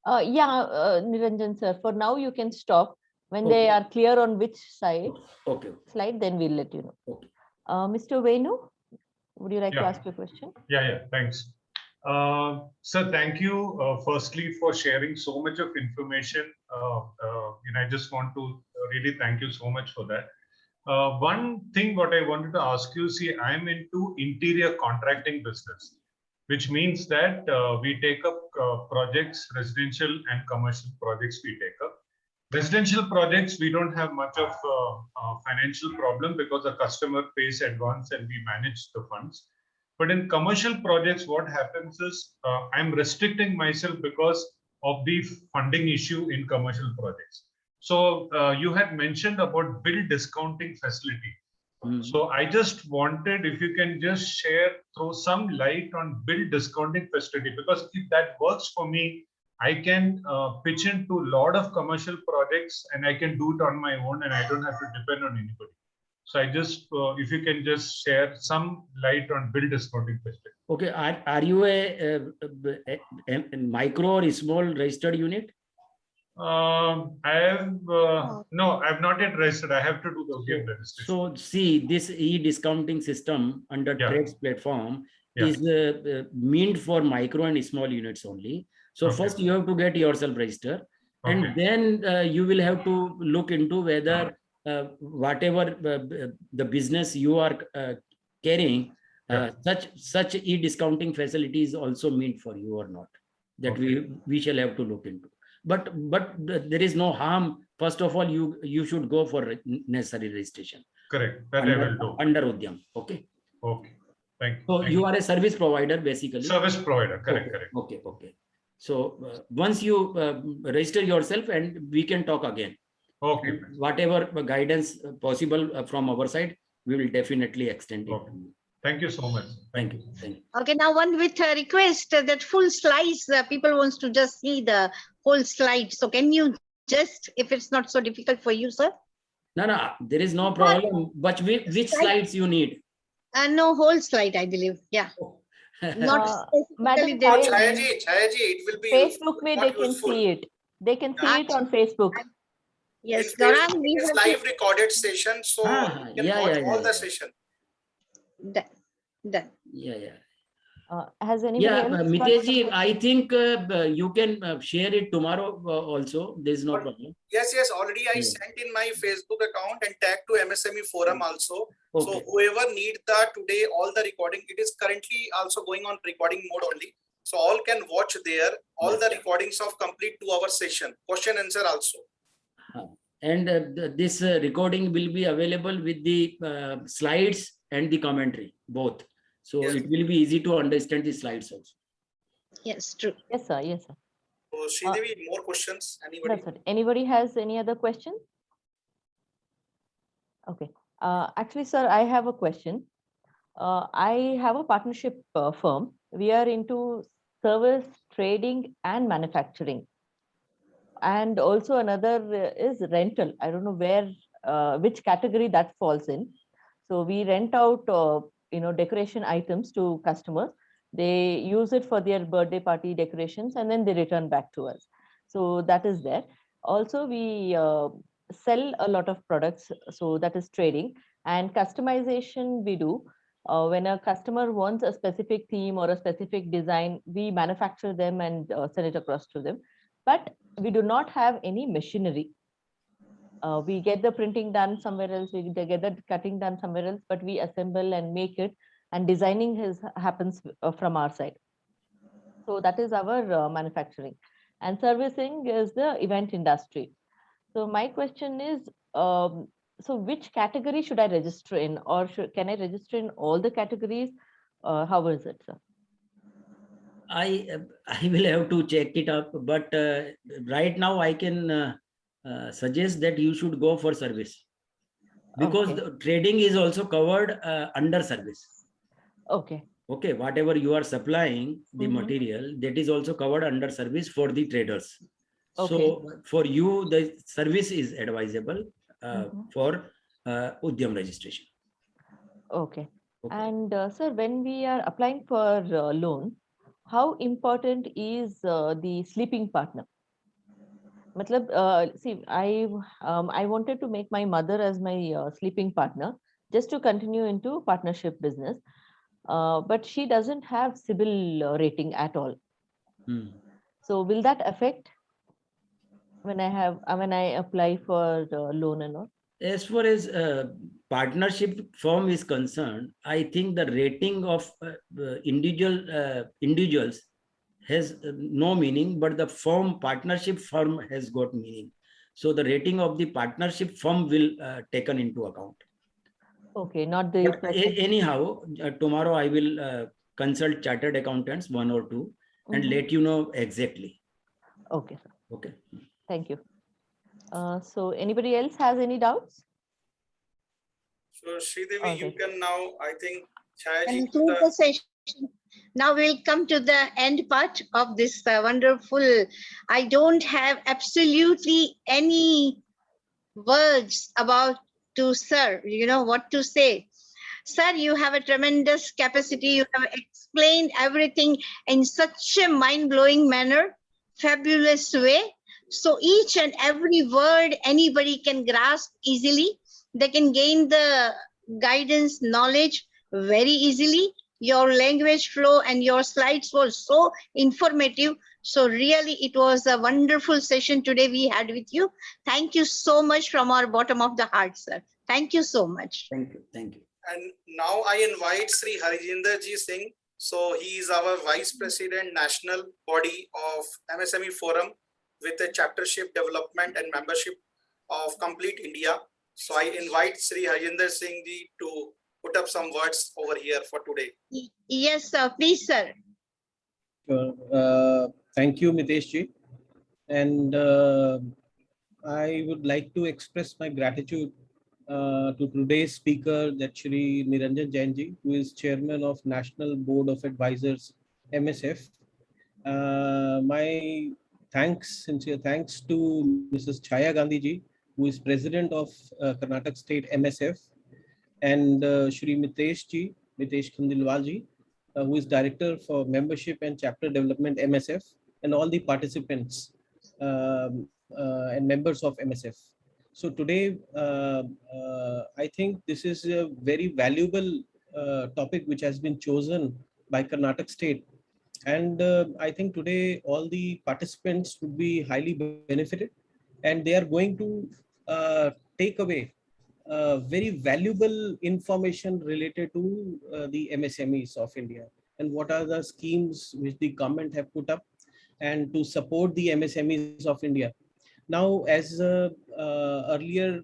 Niranjan sir, for now you can stop. When they are clear on which side Okay. slide, then we'll let you know. Okay. Mr. Venu, would you like to ask your question? Yeah, thanks. Sir, thank you firstly for sharing so much of information. I just want to really thank you so much for that. One thing what I wanted to ask you, see, I'm into interior contracting business, which means that we take up projects, residential and commercial projects we take up. Residential projects, we don't have much of financial problem because the customer pays advance and we manage the funds. But in commercial projects, what happens is I'm restricting myself because of the funding issue in commercial projects. So you had mentioned about bill discounting facility. So I just wanted if you can just throw some light on bill discounting facility, because if that works for me, I can pitch into a lot of commercial projects and I can do it on my own and I don't have to depend on anybody. So I just, if you can just share some light on bill discounting facility. Okay, are you a micro or small registered unit? No, I've not yet registered. I have to do the UDYAM registration. So see, this e-discounting system under Trades platform is meant for micro and small units only. So first you have to get yourself registered, and then you will have to look into whether whatever the business you are carrying, such e-discounting facility is also meant for you or not. That we shall have to look into. But there is no harm. First of all, you should go for necessary registration. Correct. That I will do. Under UDYAM. Okay. Okay. Thank you. So you are a service provider, basically. Service provider. Correct. Okay. So once you register yourself, and we can talk again. Okay. And whatever guidance possible from our side, we will definitely extend it. Okay. Thank you so much. Thank you. Okay, now one with a request that full slides, people wants to just see the whole slide. So can you just, if it's not so difficult for you, sir? No, there is no problem. But which slides you need? No, whole slide, I believe. Yeah. Not Madam 𝗖cie, it will be Facebook way they can see it. They can see it on Facebook. Yes, Gaurang, we have live recorded session, so you can watch all the session. Done. Yeah. Has anybody else? Mitesh, I think you can share it tomorrow also. There's no problem. Yes. Already I sent in my Facebook account and tag to MSME forum also. Okay. So whoever need today all the recording, it is currently also going on recording mode only. So all can watch there. All the recordings of complete 2-hour session, question answer also. And this recording will be available with the slides and the commentary, both. So it will be easy to understand the slides also. Yes, true. Yes, sir. So Sridevi, more questions? Anybody? That's it. Anybody has any other question? Okay. Actually, sir, I have a question. I have a partnership firm. We are into service, trading, and manufacturing. And also another is rental. I don't know where, which category that falls in. So we rent out, decoration items to customers. They use it for their birthday party decorations, and then they return back to us. So that is there. Also, we sell a lot of products. So that is trading, and customization we do. When a customer wants a specific theme or a specific design, we manufacture them and send it across to them. But we do not have any machinery. We get the printing done somewhere else, we get the cutting done somewhere else, but we assemble and make it, and designing happens from our side. So that is our manufacturing. And servicing is the event industry. So my question is, so which category should I register in, or can I register in all the categories? How is it, sir? I will have to check it up, but right now I can suggest that you should go for service, because the trading is also covered under service. Okay, whatever you are supplying the material, that is also covered under service for the traders. So for you, the service is advisable for UDYAM registration. Okay. Okay. And sir, when we are applying for loan, how important is the sleeping partner? Matlab, see, I wanted to make my mother as my sleeping partner just to continue into partnership business. But she doesn't have CIBIL rating at all. Hmm. So will that affect when I apply for loan and all? As far as partnership firm is concerned, I think the rating of individuals has no meaning, but the firm partnership firm has got meaning. So the rating of the partnership firm will taken into account. Okay, not the But anyhow, tomorrow I will consult chartered accountants, one or two, and let you know exactly. Okay, sir. Okay. Thank you. So anybody else has any doubts? So Sridevi, All you right. can now, I think, 𝗧𝗃𝗃𝗃𝗃 Conclude the session. Now we'll come to the end part of this wonderful. I don't have absolutely any words about to sir, you know what to say. Sir, you have a tremendous capacity. You have explained everything in such a mind-blowing manner, fabulous way. So each and every word anybody can grasp easily. They can gain the guidance, knowledge very easily. Your language flow and your slides were so informative. So really, it was a wonderful session today we had with you. Thank you so much from our bottom of the heart, sir. Thank you so much. Thank you. Thank you. And now I invite Sri 𝗧𝗃𝗃𝗃𝗃𝗃. So he is our Vice President, National Body of MSME Forum with a chaptership development and membership of complete India. So I invite Sri 𝗧𝗃𝗃𝗃𝗃 to put up some words over here for today. Yes, sir. Please, sir. Thank you, Mitesh-ji. And I would like to express my gratitude to today's speaker, that Shri Niranjan Jain-ji, who is Chairman of National Board of Advisors, MSF. My thanks, sincere thanks to Mrs. Chhaya Gandhi-ji, who is President of Karnataka State MSF, and Shri Mitesh-ji, Mitesh Khandelwal-ji, who is Director for Membership and Chapter Development MSF, and all the participants and members of MSF. So today, I think this is a very valuable topic which has been chosen by Karnataka State. And I think today all the participants would be highly benefited, and they are going to take away very valuable information related to the MSMEs of India, and what are the schemes which the government have put up and to support the MSMEs of India. Now, as earlier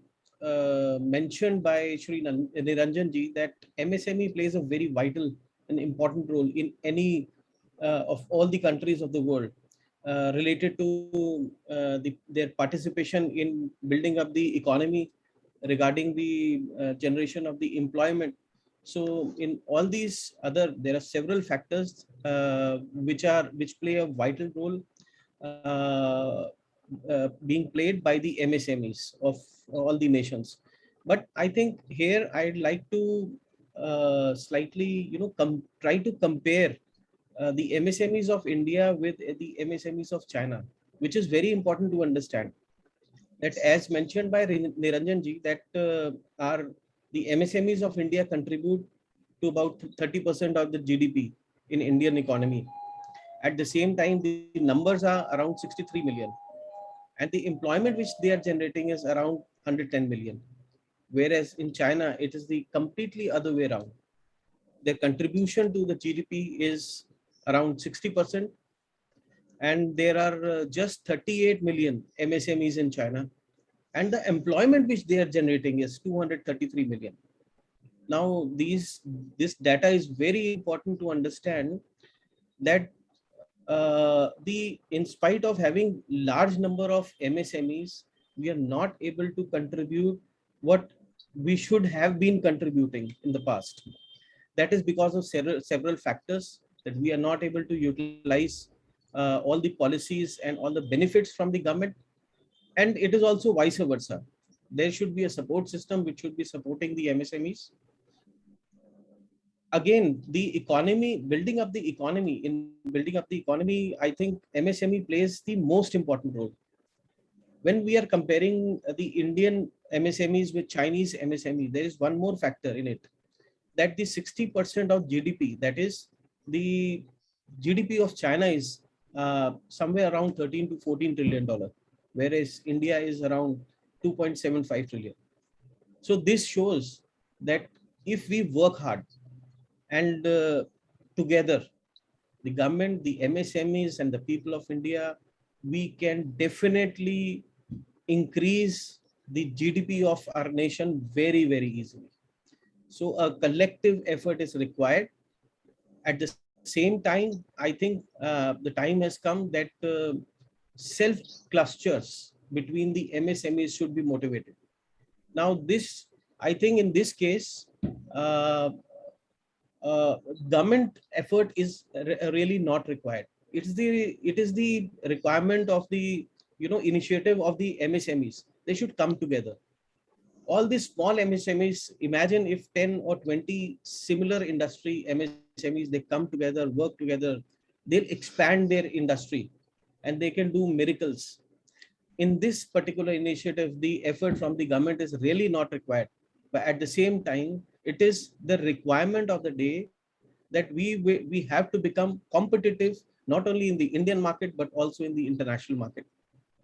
mentioned by Shri Niranjan ji, that MSME plays a very vital and important role in any of all the countries of the world related to their participation in building up the economy, regarding the generation of the employment. So in all these there are several factors which play a vital role being played by the MSMEs of all the nations. But I think here I'd like to slightly, try to compare the MSMEs of India with the MSMEs of China, which is very important to understand. That, as mentioned by Niranjan ji, that the MSMEs of India contribute to about 30% of the GDP in Indian economy. At the same time, the numbers are around 63 million, and the employment which they are generating is around 110 million. Whereas in China, it is the completely other way around. Their contribution to the GDP is around 60%, and there are just 38 million MSMEs in China, and the employment which they are generating is 233 million. Now, this data is very important to understand, that in spite of having large number of MSMEs, we are not able to contribute what we should have been contributing in the past. That is because of several factors, that we are not able to utilize all the policies and all the benefits from the government. And it is also vice versa. There should be a support system which should be supporting the MSMEs. again, the economy, building up the economy, I think MSME plays the most important role. When we are comparing the Indian MSMEs with Chinese MSME, there is one more factor in it, that the 60% of GDP, that is the GDP of China is somewhere around 13 to 14 trillion dollar, whereas India is around 2.75 trillion. So this shows that if we work hard and together, the government, the MSMEs and the people of India, we can definitely increase the GDP of our nation very, very easily. So a collective effort is required. At the same time, I think the time has come that self-clusters between the MSMEs should be motivated. Now this, I think in this case, government effort is really not required. It is the requirement of the initiative of the MSMEs. They should come together. All these small MSMEs, imagine if 10 or 20 similar industry MSMEs, they come together, work together, they'll expand their industry and they can do miracles. In this particular initiative, the effort from the government is really not required. But at the same time, it is the requirement of the day that we have to become competitive, not only in the Indian market, but also in the international market.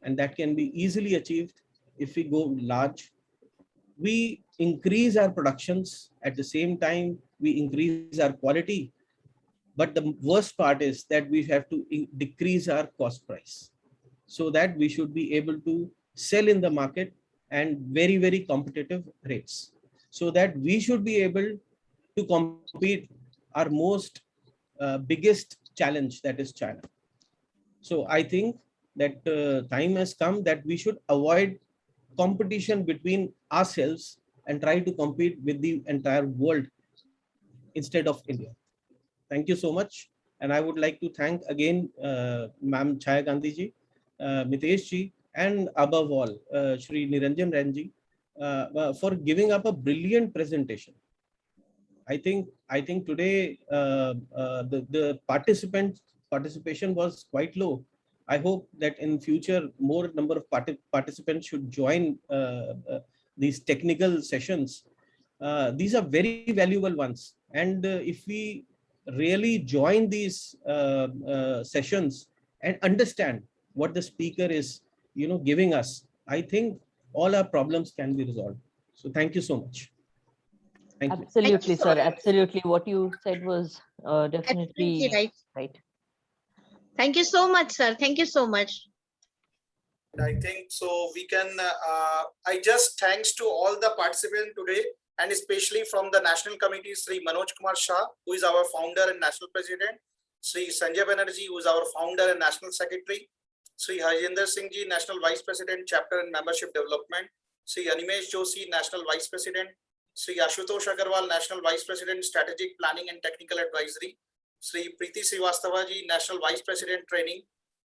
And that can be easily achieved if we go large. We increase our productions, at the same time, we increase our quality. But the worst part is that we have to decrease our cost price, so that we should be able to sell in the market and very, very competitive rates, so that we should be able to compete our most biggest challenge, that is China. So I think that time has come that we should avoid competition between ourselves and try to compete with the entire world instead of India. Thank you so much. And I would like to thank again Ma'am 𝗖cie Gandhi ji, Mitesh ji, and above all, Shri Niranjan Ranji, for giving up a brilliant presentation. I think today the participation was quite low. I hope that in future more number of participants should join these technical sessions. These are very valuable ones, and if we really join these sessions and understand what the speaker is giving us, I think all our problems can be resolved. So thank you so much. Thank you. Absolutely, sir. Absolutely. What you said was definitely right. Thank you so much, sir. Thank you so much. I think so we can, I just thanks to all the participants today, and especially from the National Committee, Sri Manoj Kumar Shah, who is our founder and National President, Sri Sanjay Banerjee, who is our founder and National Secretary, Sri Harjinder Singh ji, National Vice President, Chapter and Membership Development, Sri Animesh Joshi, National Vice President, Sri 𝗖cie𝗃𝗲𝗿𝗲, National Vice President, Strategic Planning and Technical Advisory, Sri 𝗵𝗃 Srivastava ji, National Vice President, Training,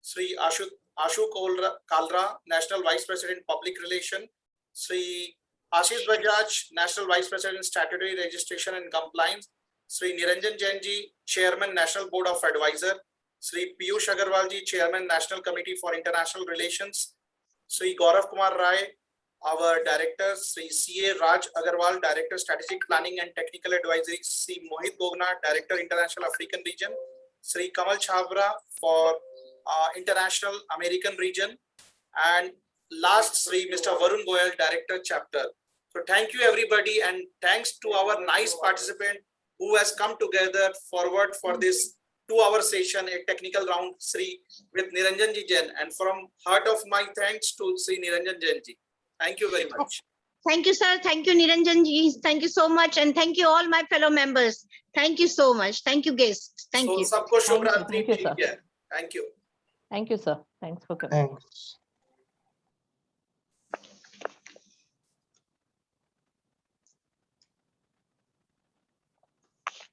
Sri 𝗓𝗁𝗃𝗲𝗃, National Vice President, Public Relation, Sri Ashish Bajaj, National Vice President, Statutory Registration and Compliance, Sri Niranjan Jain ji, Chairman, National Board of Advisor, Sri 𝗵𝗺 Agarwal ji, Chairman, National Committee for International Relations, Sri Gaurav Kumar Rai, our Director, Sri C.A. Raj Agarwal, Director, Strategic Planning and Technical Advisory, Sri Mohit Bogna, Director, International African Region, Sri Kamal Chhabra for International American Region, and last Sri Mr. Varun Goyal, Director, Chapter. So thank you everybody, and thanks to our nice participant who has come together forward for this 2-hour session, a technical round, Sri with Niranjan ji Jain, and from heart of my thanks to Sri Niranjan Jain ji. Thank you very much. Thank you, sir. Thank you, Niranjan ji. Thank you so much. And thank you all my fellow members. Thank you so much. Thank you, guests. Thank you. Sabko Shubh Ratri. Thank you, sir. Thank you. Thank you, sir. Thanks for coming. Thanks.